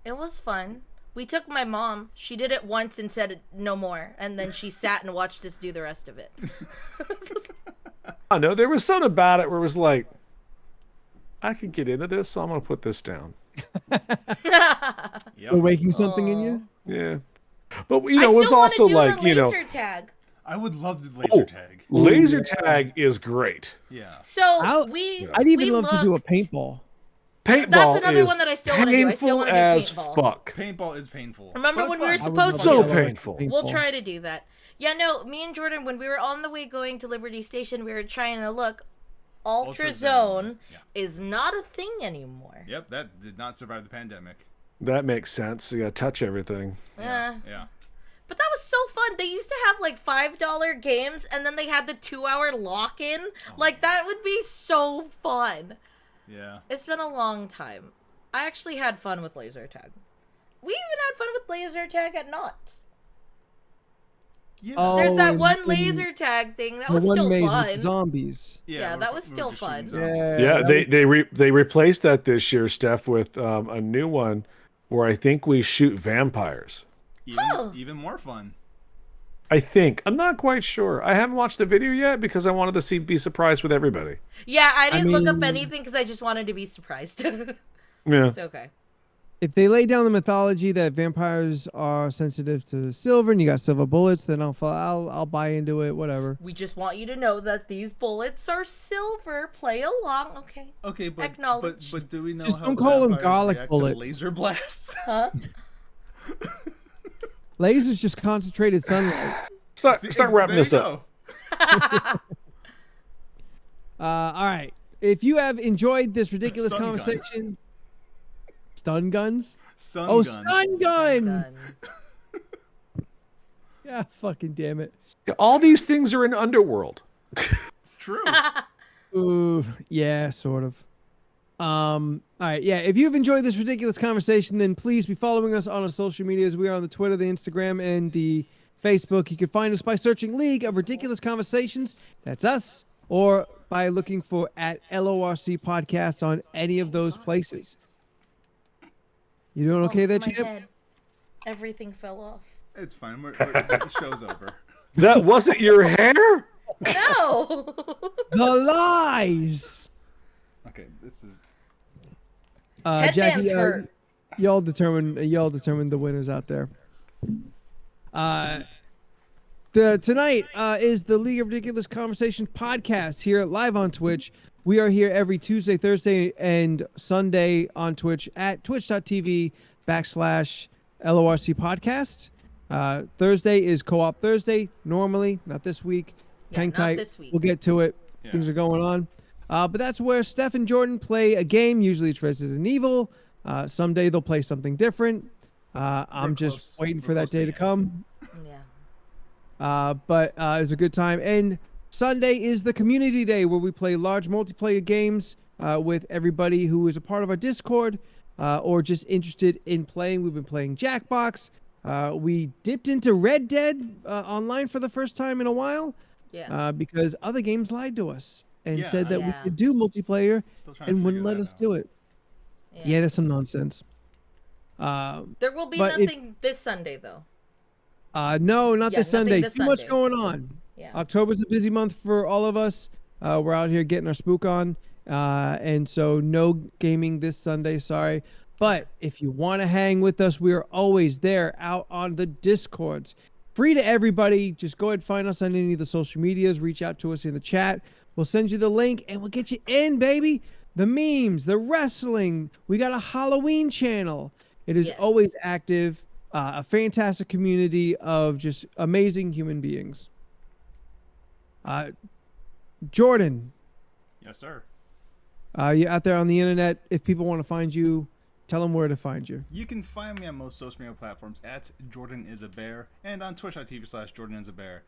It was fun. We took my mom. She did it once and said no more. And then she sat and watched us do the rest of it. I know there was something about it where it was like, I could get into this, so I'm gonna put this down. yep. Awaking something in you. Yeah, but I it was still want to also do like the laser you know, tag. I would love the laser tag. laser tag is great. Yeah. So I'd even we love to do a looked- paintball. Paintball That's another is one that I still wanna do. I still painful wanna do as paintball. fuck. Paintball is painful. Remember but when it's we were fun. supposed to So do painful. We'll try to do that. Yeah, no, me and Jordan, when we were on the way going to Liberty Station, we were trying to look. Ultra Zone Yeah. is not a thing anymore. Yep, that did not survive the pandemic. That makes sense. You gotta touch everything. Yeah. Yeah. But that was so fun. They used to have like $5 games and then they had the 2-hour lock-in. Like that would be so fun. Yeah. It's been a long time. I actually had fun with laser tag. We even had fun with laser tag at Knott's. Yeah. Oh, There's that and- one and laser tag thing. That the was one still maze with fun. zombies. Yeah, that was we're still just shooting fun. zombies. Yeah, that they replaced that this year, Steph, with a new one where I think we shoot vampires. Even more fun. I think. I'm not quite sure. I haven't watched the video yet because I wanted to be surprised with everybody. Yeah, I didn't look up mean- anything because I just wanted to be surprised. It's Yeah. okay. If they lay down the mythology that vampires are sensitive to silver and you got silver bullets, then I'll buy into it. Whatever. We just want you to know that these bullets are silver. Play along, okay? Okay, but Acknowledged. but do we know Just how don't call 'em vampires garlic react bullets. to laser blasts? Huh? Lasers just concentrated sunlight. Start wrapping There this you up. go. All right. If you have enjoyed this ridiculous Sun gun. conversation, stun guns. Sun Oh, gun. stun gun. Guns. Yeah, fucking damn it. All these things are in Underworld. It's true. Ooh, yeah, sort of. All right, yeah. If you've enjoyed this ridiculous conversation, then please be following us on our social medias. We are on the Twitter, the Instagram, and the Facebook. You can find us by searching League of Ridiculous Conversations. That's us. Or by looking for at LORC Podcast on any of those places. You doing okay there, my champ? head. Everything fell off. It's fine. The show's over. That wasn't your hair? No! The lies. Okay, this is. Headbands Jackie, hurt. y'all determine the winners out there. Tonight is the League of Ridiculous Conversations podcast here live on Twitch. We are here every Tuesday, Thursday, and Sunday on Twitch at twitch.tv/LORC podcast. Thursday is Co-op Thursday, normally, not this week. Hang not tight. this week. We'll get to it. Yeah. Things are going on. But that's where Steph and Jordan play a game. Usually it's Resident Evil. Someday they'll play something different. I'm just close. waiting We're for that close to day the to end. come. Yeah. But it's a good time. And Sunday is the community day where we play large multiplayer games with everybody who is a part of our Discord or just interested in playing. We've been playing Jackbox. We dipped into Red Dead online for the first time in a while because other games lied to us and said that we could do multiplayer Still trying to and wouldn't figure let that us out. do it. Yeah, that's some nonsense. There will be but nothing this Sunday, though. No, not Yeah, this nothing Sunday. this Too much Sunday. going on. Yeah. October's a busy month for all of us. We're out here getting our spook on. And so no gaming this Sunday, sorry. But if you want to hang with us, we are always there out on the Discords. Free to everybody. Just go ahead and find us on any of the social medias. Reach out to us in the chat. We'll send you the link and we'll get you in, baby. The memes, the wrestling. We got a Halloween channel. It is always active. A fantastic community of just amazing human beings. Jordan, Yes, sir. you out there on the internet. If people want to find you, tell them where to find you. You can find me on most social media platforms at Jordan is a Bear and on twitch.tv/Jordan is a Bear.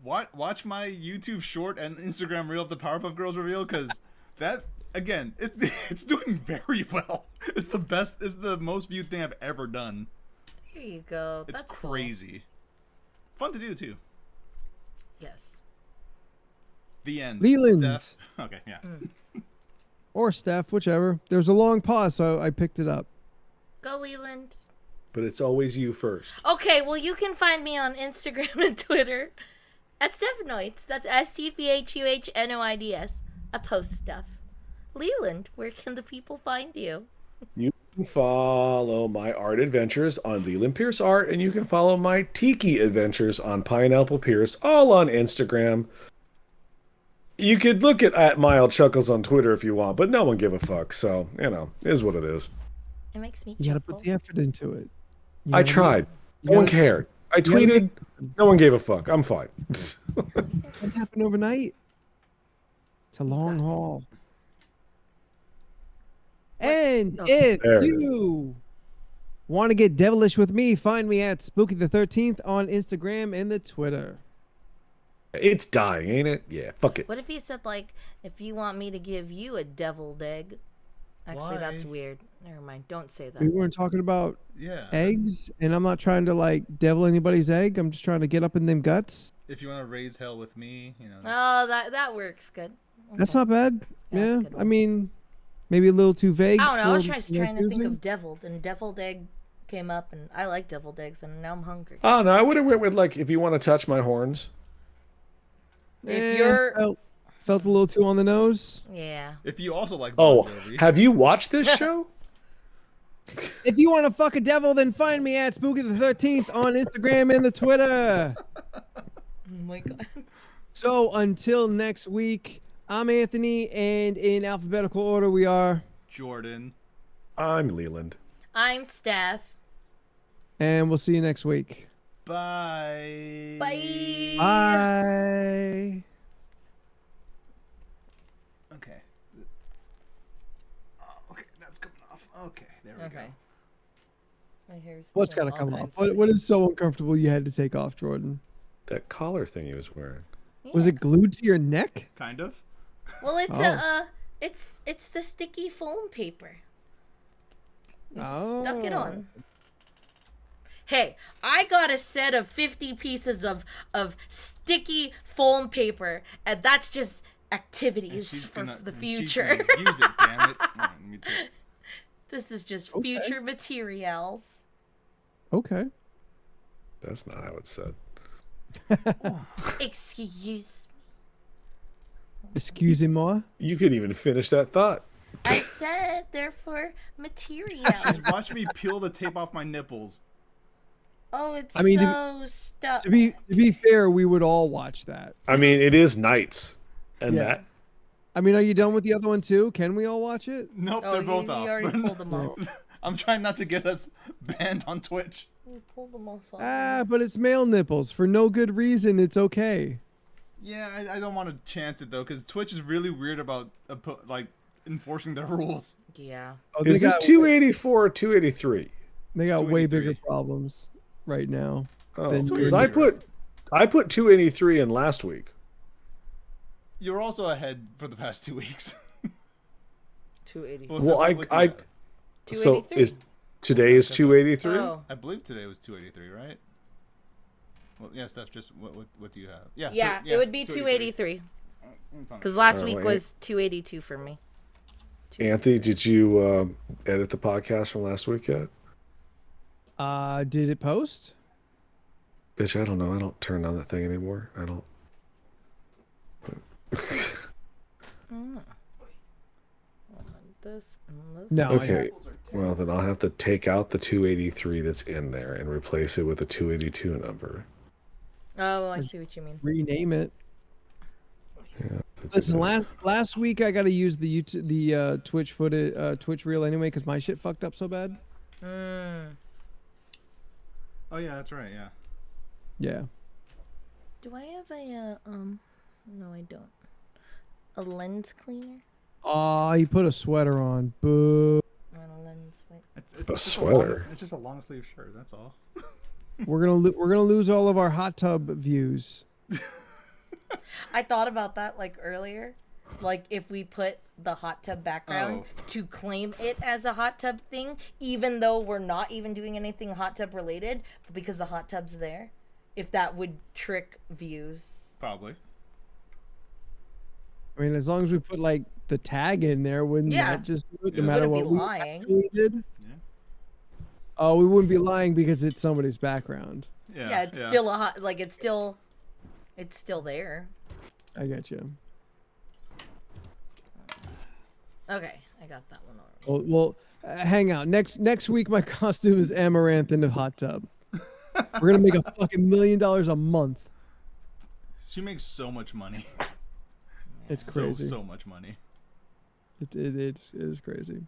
Watch my YouTube short and Instagram reel of the Powerpuff Girls reveal because that again it's doing very well. It's the best. It's the most viewed thing I've ever done. There you go. It's That's cool. crazy. Fun to do too. Yes. The end. Leland. Steph. Okay, yeah. Or Steph, whichever. There was a long pause, so I picked it up. Go, Leland. But it's always you first. Okay, well, you can find me on Instagram and Twitter at Stephanoids. That's STPHUHNOIDS. I post stuff. Leland, where can the people find you? You can follow my art adventures on Leland Pierce Art, and you can follow my tiki adventures on Pineapple Pierce, all on Instagram. You could look at Mild Chuckles on Twitter if you want, but no one give a fuck, so, you know, it is what it is. It makes me You gotta chuckle. put the effort into it. You I gotta- tried. you No one gotta- cared. I gotta tweeted. No one gave a fuck. I'm fine. What happened overnight? It's a long haul. And if There it is. you want to get devilish with me, find me at Spooky the 13th on Instagram and the Twitter. It's dying, ain't it? Yeah, fuck it. What if he said, like, if you want me to give you a deviled egg? Actually, that's Why? weird. Never mind. Don't say We that. weren't talking about Yeah. eggs, and I'm not trying to like devil anybody's egg. I'm just trying to get up in them guts. If you want to raise hell with me, you know. Oh, that works good. That's not bad. Yeah, that's Yeah, a good I one. mean, maybe a little too vague. I don't know. I was for just my trying to think choosing. of deviled, and deviled egg came up, and I like deviled eggs, and now I'm hungry. Oh, no, I would have went with, like, if you want to touch my horns. If you're, felt a little too on the nose. yeah. If you also like Bon Oh, Jovi. have you watched this show? If you want to fuck a devil, then find me at Spooky the 13th on Instagram and the Twitter. Oh my god. So until next week, I'm Anthony, and in alphabetical order we are, Jordan. I'm Leland. I'm Steph. and we'll see you next week. Bye. Bye. Bye. Okay. Oh, okay, that's coming off. Okay, there we Okay. go. My hair's What's doing gotta all come off? kinds of What is so uncomfortable you had to take off, Jordan? That collar thing he was wearing. things. Was Yeah. it glued to your neck? Kind of. Well, it's Oh. it's the sticky foam paper. You just stuck it Oh. on. Hey, I got a set of 50 pieces of sticky foam paper, and that's just And activities she's for gonna- the and she's future. gonna use it, damn it. Alright, me too. This is just Okay. future materials. Okay. That's not how it's said. Excuse. Excusez-moi. You couldn't even finish that thought. I said they're for materials. Just watch me peel the tape off my nipples. Oh, it's I mean, so stuck. To be fair, we would all watch that. I mean, it is nights, and Yeah. that. I mean, are you done with the other one too? Can we all watch it? Nope, Oh, they're both you off. already pulled them off. I'm trying not to get us banned on Twitch. You pulled them off. But it's male nipples for no good reason. It's okay. Yeah, I don't want to chance it though, because Twitch is really weird about like enforcing their rules. Yeah. Oh, Is this 284 or 283? They got way 283. bigger problems right now. Oh, Then because you're- I put 283 in last week. You're also ahead for the past 2 weeks. 280. Well, Well, what do you have? so 283. is today is 283? Oh. I believe today was 283, right? Well, yeah, Steph. Just what do you have? Yeah. Yeah, it would be 283. Because last week wait. was 282 for me. Anthony, did you edit the podcast from last week yet? Did it post? Bitch, I don't know. I don't turn on that thing anymore. I don't. This and this. No. Okay. Well, then I'll have to take out the 283 that's in there and replace it with a 282 number. Oh, I see what you mean. Rename it. Yeah. Listen, last week I got to use the Twitch footage, Twitch reel anyway because my shit fucked up so bad. Mm. Oh yeah, that's right. Yeah. Yeah. Do I have a No, I don't. A lens cleaner. Oh, you put a sweater on. Boo. On a lens. Wait. It's A just sweater. it's just a long sleeve shirt. That's all. We're gonna lose all of our hot tub views. I thought about that like earlier. Like if we put the hot tub background to claim it as a hot tub thing, even though we're not even doing anything hot tub related, but because the hot tub's there, if that would trick views. Probably. I mean, as long as we put like the tag in there, wouldn't Yeah. that just do it, Yeah. no matter Wouldn't what be we lying. actually did? Yeah. Oh, we wouldn't be lying because it's somebody's background. Yeah. Yeah, it's still a hot like it's still there. I get you. Okay, I got that one already. Well, hang out. Next week, my costume is Amaranth in the hot tub. We're gonna make a fucking $1 million a month. She makes so much money. It's crazy. So much money. It is crazy.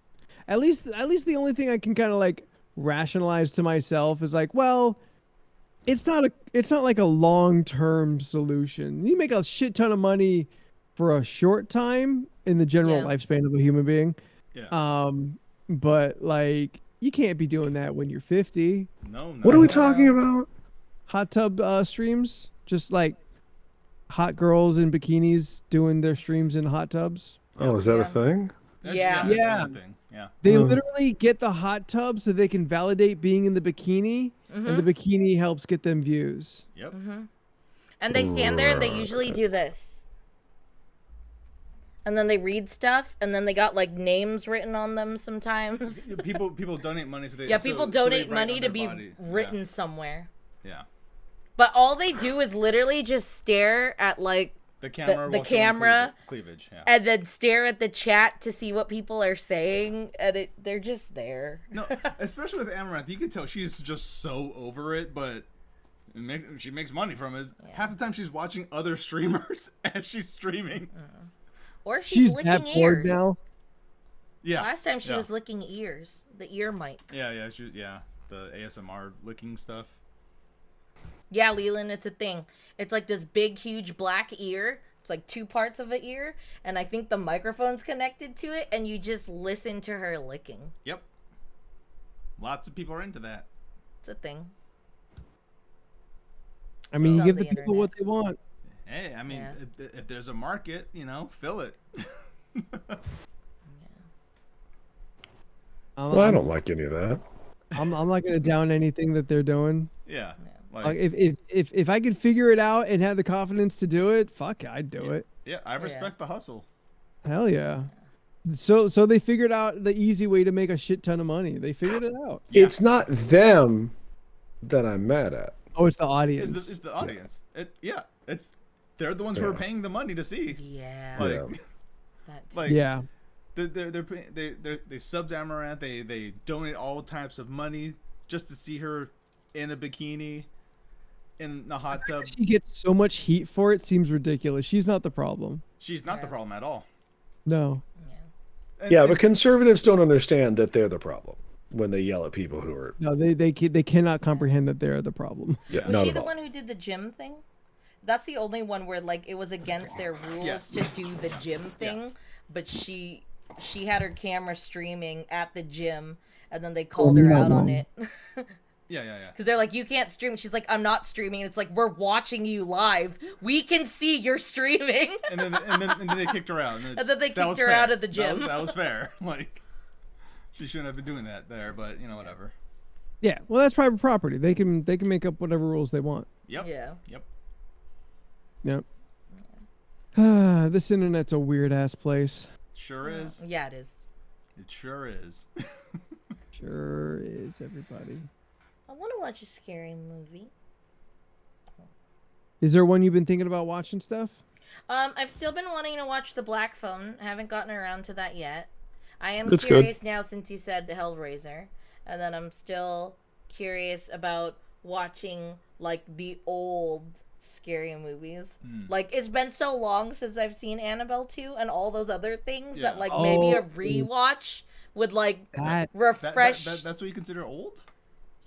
At least the only thing I can kind of like rationalize to myself is like, well, it's not like a long-term solution. You make a shit ton of money for a short time in the general Yeah. lifespan of a human being. Yeah. But like you can't be doing that when you're 50. No. What are we talking about? Hot tub streams, just like hot girls in bikinis doing their streams in hot tubs. Oh, is that Yeah. a thing? Yeah. That's Yeah. one thing. Yeah. They Oh. literally get the hot tub so they can validate being in the bikini, and the bikini helps get them views. Yep. And they stand there and they usually do this. And then they read stuff and then they got like names written on them sometimes. People donate money so they Yeah, so- people so they donate write money on to their be body. written somewhere. Yeah. But all they do is literally just stare at like The camera. the while showing camera cleavage. Yeah. and then stare at the chat to see what people are saying and they're just there. No, especially with Amaranth, you can tell she's just so over it, but she makes money from it. Half the time she's watching other streamers as she's streaming. Or she's That licking bored ears. now. Yeah. Last time she yeah. was licking ears, the ear mics. Yeah, the ASMR licking stuff. Yeah, Leland, it's a thing. It's like this big, huge black ear. It's like two parts of an ear, and I think the microphone's connected to it, and you just listen to her licking. Yep. Lots of people are into that. It's a thing. I mean, It's you on give the the people internet. what they want. Hey, I mean, Yeah. if there's a market, fill it. Well, I don't like any of that. I'm not gonna down anything that they're doing. Yeah. Like if I could figure it out and have the confidence to do it, fuck, I'd do it. Yeah, I respect the hustle. Hell yeah. So they figured out the easy way to make a shit ton of money. They figured it out. Yeah. It's not them that I'm mad at. Oh, it's the audience. It's the audience. They're the ones who are paying the money to see. Yeah. Like, Yeah. That too. like Yeah. they sub to Amaranth. They donate all types of money just to see her in a bikini in the hot tub. She gets so much heat for it. Seems ridiculous. She's not the problem. She's not the problem at all. No. Yeah, but conservatives don't understand that they're the problem when they yell at people who are. No, they cannot comprehend that they're the problem. Yeah, Was not she at the all. one who did the gym thing? That's the only one where like it was against their rules Yes. to do the gym thing, but she had her camera streaming at the gym, and then they called her out on it. Yeah. Because they're like, you can't stream. She's like, I'm not streaming. And it's like, we're watching you live. We can see you're streaming. And then they kicked her out. And then they that kicked was her fair. out of the gym. That was fair. Like, she shouldn't have been doing that there, but whatever. Yeah. Well, that's private property. They can make up whatever rules they want. Yep. Yeah. Yep. This internet's a weird ass place. Sure is. Yeah, it is. It sure is. Sure is, everybody. I want to watch a scary movie. Is there one you've been thinking about watching stuff? I've still been wanting to watch The Black Phone. I haven't gotten around to that yet. I am That's curious now since you said Hellraiser. And then I'm still curious about watching, like, the old scary movies. Like, it's been so long since I've seen Annabelle 2 and all those other things that, like, maybe a rewatch would, like, refresh. That's what you consider old?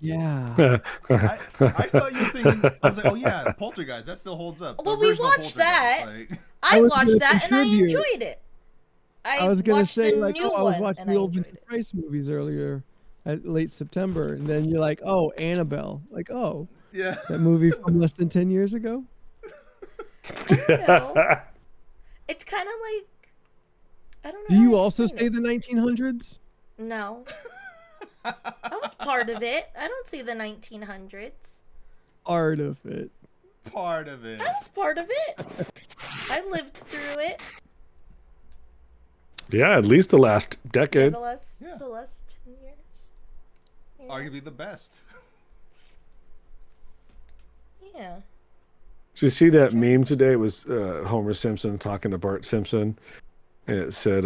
Yeah. I thought you were thinking, I was like, oh yeah, Poltergeist, that still holds up. The Well, we original watched that. Poltergeist, like- I was watched gonna that and I contribute. enjoyed it. I was gonna watched say the like, new I was one watching and the I old enjoyed Vincent it. Price movies earlier, at late September, and then you're like, oh, Annabelle, like, oh, Yeah. that movie from less than 10 years ago. Well, it's kind of like, I don't know. Do how you to also explain say the 1900s? it. No. That was part of it. I don't see the 1900s. Part of it. Part of it. That was part of it. I lived through it Yeah, at least the last for decade. the last, Yeah. 10 years. Yeah. Arguably the best. Yeah. Did you see that meme today? It was Homer Simpson talking to Bart Simpson, and it said,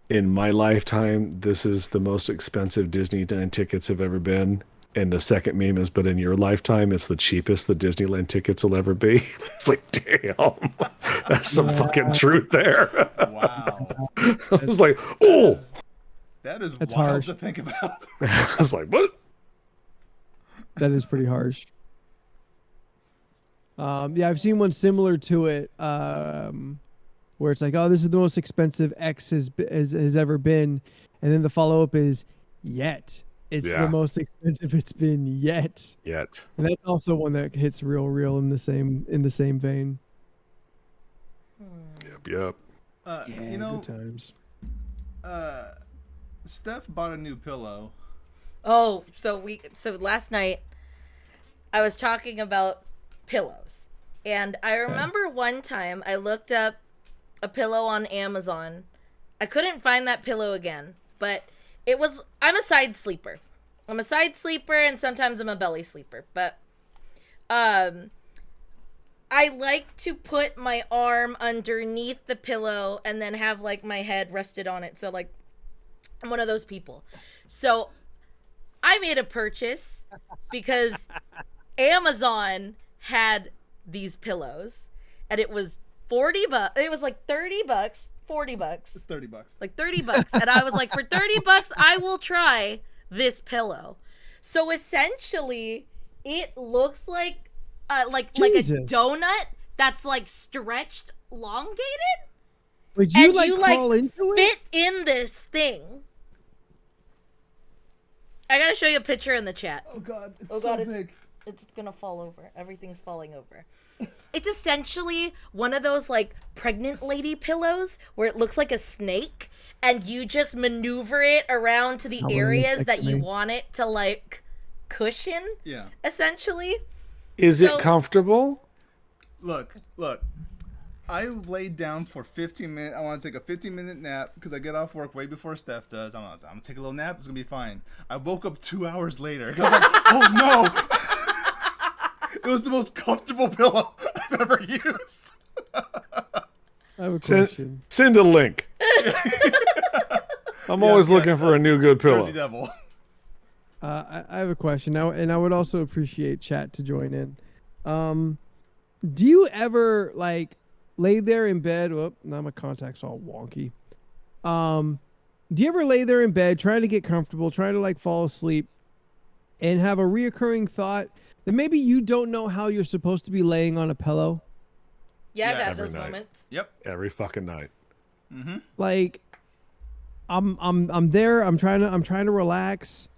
"In my lifetime, this is the most expensive Disneyland tickets have ever been." And the second meme is, "But in your lifetime, it's the cheapest the Disneyland tickets will ever be." It's like, damn, that's some fucking truth there. Wow. I was like, oh, That is That's wild harsh. to think about. I was like, what? That is pretty harsh. Yeah, I've seen one similar to it, where it's like, oh, this is the most expensive X has ever been, and then the follow up is yet. It's Yeah. the most expensive it's been yet, Yet. and that's also one that hits real in the same vein. Yep. Yeah, good times. Steph bought a new pillow. Oh, so last night I was talking about pillows. And I remember one time I looked up a pillow on Amazon. I couldn't find that pillow again, but I'm a side sleeper. I'm a side sleeper and sometimes I'm a belly sleeper, but I like to put my arm underneath the pillow and then have like my head rested on it. So like I'm one of those people. So I made a purchase because Amazon had these pillows and it was $40. It was like $30, $40. It's $30. Like $30. And I was like, for $30, I will try this pillow. So essentially, it looks like a Jesus. donut that's like stretched, elongated. Wait, you And like you crawl like into it? fit in this thing. I gotta show you a picture in the chat. Oh god, it's Oh so god, big. it's gonna fall over. Everything's falling over. It's essentially one of those like pregnant lady pillows where it looks like a snake and you just maneuver it around to the That areas looks that you like want it to like cushion, Yeah. essentially. Is So- it comfortable? Look. I laid down for 15 minutes. I want to take a 15-minute nap because I get off work way before Steph does. I'm gonna take a little nap. It's gonna be fine. I woke up 2 hours later. I was like, oh no! It was the most comfortable pillow I've ever used. I have a question. Send a link. I'm always looking for a new good Jersey pillow. Devil. I have a question now, and I would also appreciate chat to join in. Do you ever like lay there in bed? Whoop, now my contact's all wonky. Do you ever lay there in bed trying to get comfortable, trying to like fall asleep, and have a reoccurring thought that maybe you don't know how you're supposed to be laying on a pillow? Yeah, I've Yes. had Every those night. moments. Yep. Every fucking night. Like, I'm there. I'm trying to relax,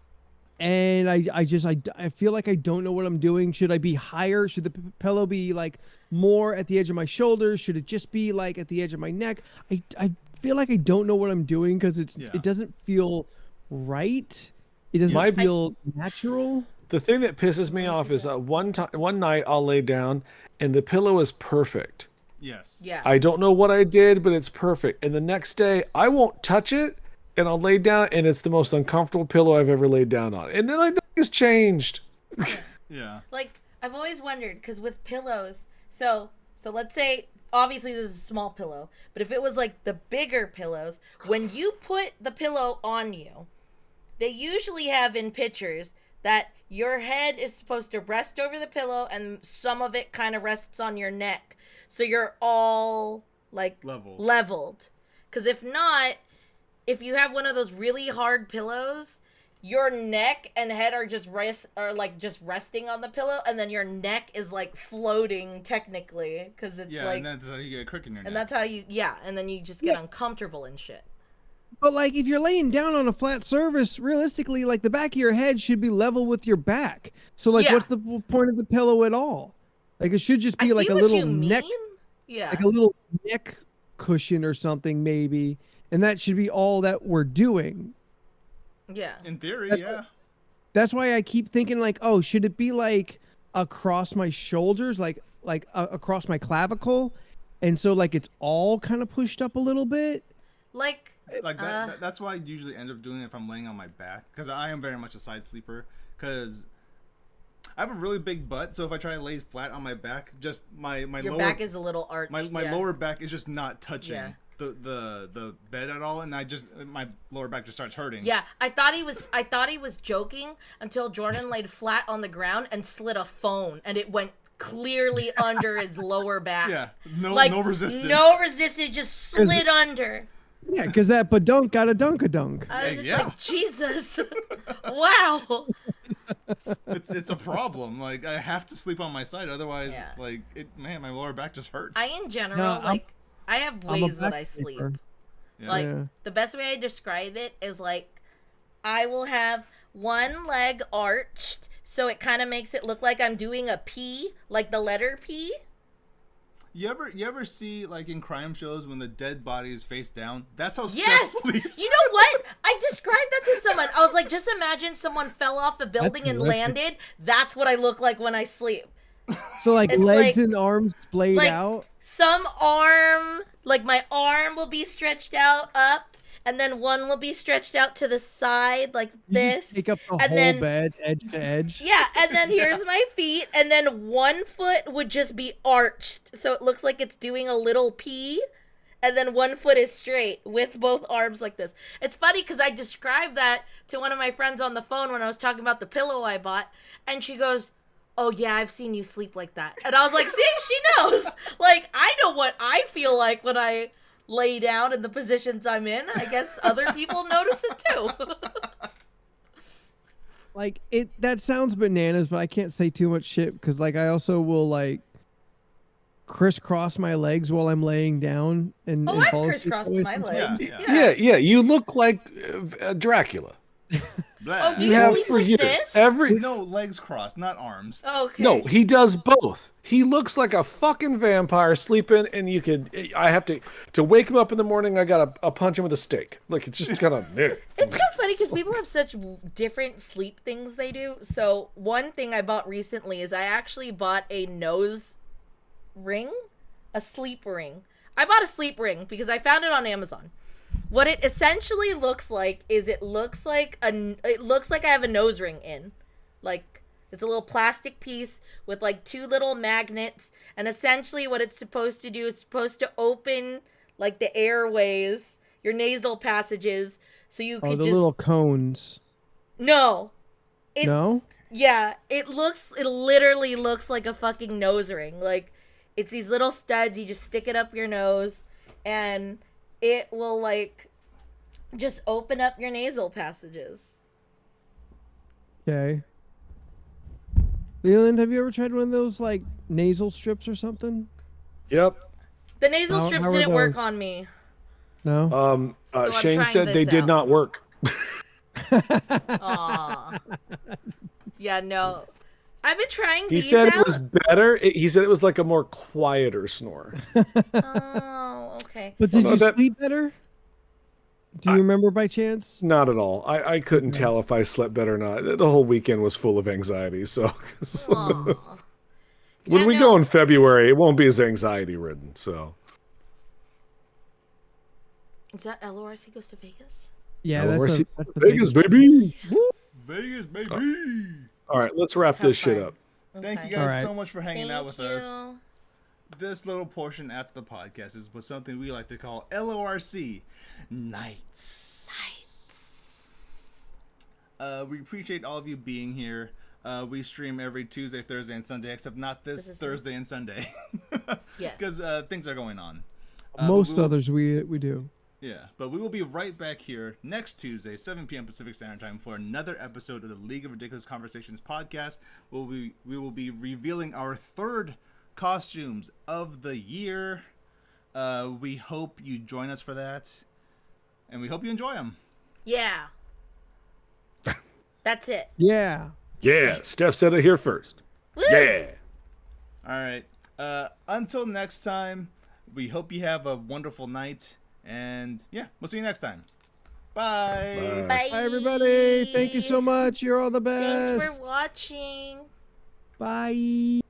and I feel like I don't know what I'm doing. Should I be higher? Should the pillow be like more at the edge of my shoulders? Should it just be like at the edge of my neck? I feel like I don't know what I'm doing because it doesn't feel right. It doesn't My- feel natural. The thing that pisses me off is one night I'll lay down and the pillow is perfect. Yes. Yeah. I don't know what I did, but it's perfect. And the next day I won't touch it and I'll lay down and it's the most uncomfortable pillow I've ever laid down on. And then like nothing has changed. Yeah. Like, I've always wondered, because with pillows, so let's say, obviously this is a small pillow, but if it was like the bigger pillows, when you put the pillow on you, they usually have in pictures that your head is supposed to rest over the pillow and some of it kind of rests on your neck. So you're all like leveled. Because if not, if you have one of those really hard pillows, your neck and head are just resting on the pillow, and then your neck is like floating technically because it's like, and that's how you get a crick in your neck. and that's how you and then you just get uncomfortable and shit. But like if you're laying down on a flat surface, realistically, like the back of your head should be level with your back. So like, what's the point of the pillow at all? Like it should just be like a little neck, like a little neck cushion or something maybe, and that should be all that we're doing. Yeah. In theory, That's why I keep thinking like, oh, should it be like across my shoulders, like across Uh, clavicle, and so like it's all kind of pushed up a little bit. Like that's why I usually end up doing it if I'm laying on my back, because I am very much a side sleeper, because I have a really big butt, so if I try to lay flat on my back, just my your lower back is a little arched. my yeah. lower back is just not touching Yeah. the bed at all, and my lower back just starts hurting. Yeah, I thought he was joking until Jordan laid flat on the ground and slid a phone, and it went clearly under his lower back. Yeah, no resistance. No resistance, just slid under. Yeah, because that badunk got a dunk-a-dunk. I was just Yeah. like, Jesus, wow. It's a problem. Like I have to sleep on my side, otherwise, Yeah. my lower back just hurts. I in general No, I have I'm a ways that back I sleep. sleeper. Yeah. Like Yeah. the best way I describe it is like I will have one leg arched so it kind of makes it look like I'm doing a P, like the letter P. You ever see like in crime shows when the dead body is face down? That's how Yes! Steph sleeps. You know what? I described that to someone. I was like, just imagine someone fell off a building and landed. That's what I look like when I sleep. So like It's legs like- and arms splayed Like out. some arm, like my arm will be stretched out up, and then one will be stretched out to the side like You this. just take up the and whole then bed, edge to edge. yeah, and then here's my feet, and then one foot would just be arched, so it looks like it's doing a little P, and then one foot is straight with both arms like this. It's funny because I described that to one of my friends on the phone when I was talking about the pillow I bought, and she goes, "Oh yeah, I've seen you sleep like that." And I was like, "See, she knows. Like I know what I feel like when I lay down in the positions I'm in. I guess other people notice it too." Like that sounds bananas, but I can't say too much shit because like I also will like crisscross my legs while I'm laying down and Oh, and I've fall asleep crisscrossed that way my sometimes. legs. Yeah. You look like Dracula. Blah. Oh, do You you have sleep for like years. this? No, legs crossed, not arms. Okay. No, he does both. He looks like a fucking vampire sleeping, and I have to wake him up in the morning. I gotta punch him with a stick. Like it's just kind of. It's so funny because people have such different sleep things they do. So one thing I bought recently is I actually bought a nose ring, a sleep ring. I bought a sleep ring because I found it on Amazon. What it essentially looks like is it looks like I have a nose ring in. Like it's a little plastic piece with like two little magnets, and essentially what it's supposed to do is supposed to open like the airways, your nasal passages, so you Oh, could the just little cones. no. No? Yeah, it literally looks like a fucking nose ring. Like, it's these little studs, you just stick it up your nose, and it will, like, just open up your nasal passages. Okay. Leland, have you ever tried one of those, like, nasal strips or something? Yep. The nasal strips how are didn't work those? on me. No? So I'm Shane trying said this they did out. not work. Aw. Yeah, no. I've been trying He these said out. it was better. He said it was like a more quieter snore. Oh, okay. But did no, you that- sleep better? Do you remember by chance? Not at all. I couldn't tell if I slept better or not. The whole weekend was full of anxiety. So Aw. when Yeah, we no. go in February, it won't be as anxiety ridden. So Is that LoRC goes to Vegas? Yeah, Oh, that's, we're that's the Vegas, biggest- baby. Vegas, baby. All right, let's wrap Have this shit fun. up. Thank you Okay. guys Alright. so much for hanging out Thank with us. you. This little portion after the podcast was something we like to call LORC Nights. We appreciate all of you being here. We stream every Tuesday, Thursday, and Sunday, except not this is Thursday and Sunday. Yes. Because things are going on. Most but we will- others we do. Yeah, but we will be right back here next Tuesday, 7 p.m. Pacific Standard Time, for another episode of the League of Ridiculous Conversations podcast. We will be revealing our third costumes of the year. We hope you join us for that, and we hope you enjoy them. Yeah. That's it. Yeah. Yeah, Steph said it here first. Woo! Yeah. All right. Until next time, we hope you have a wonderful night, and yeah, we'll see you next time. Bye. Bye. Bye, everybody. Thank you so much. You're all the best. Thanks for watching. Bye.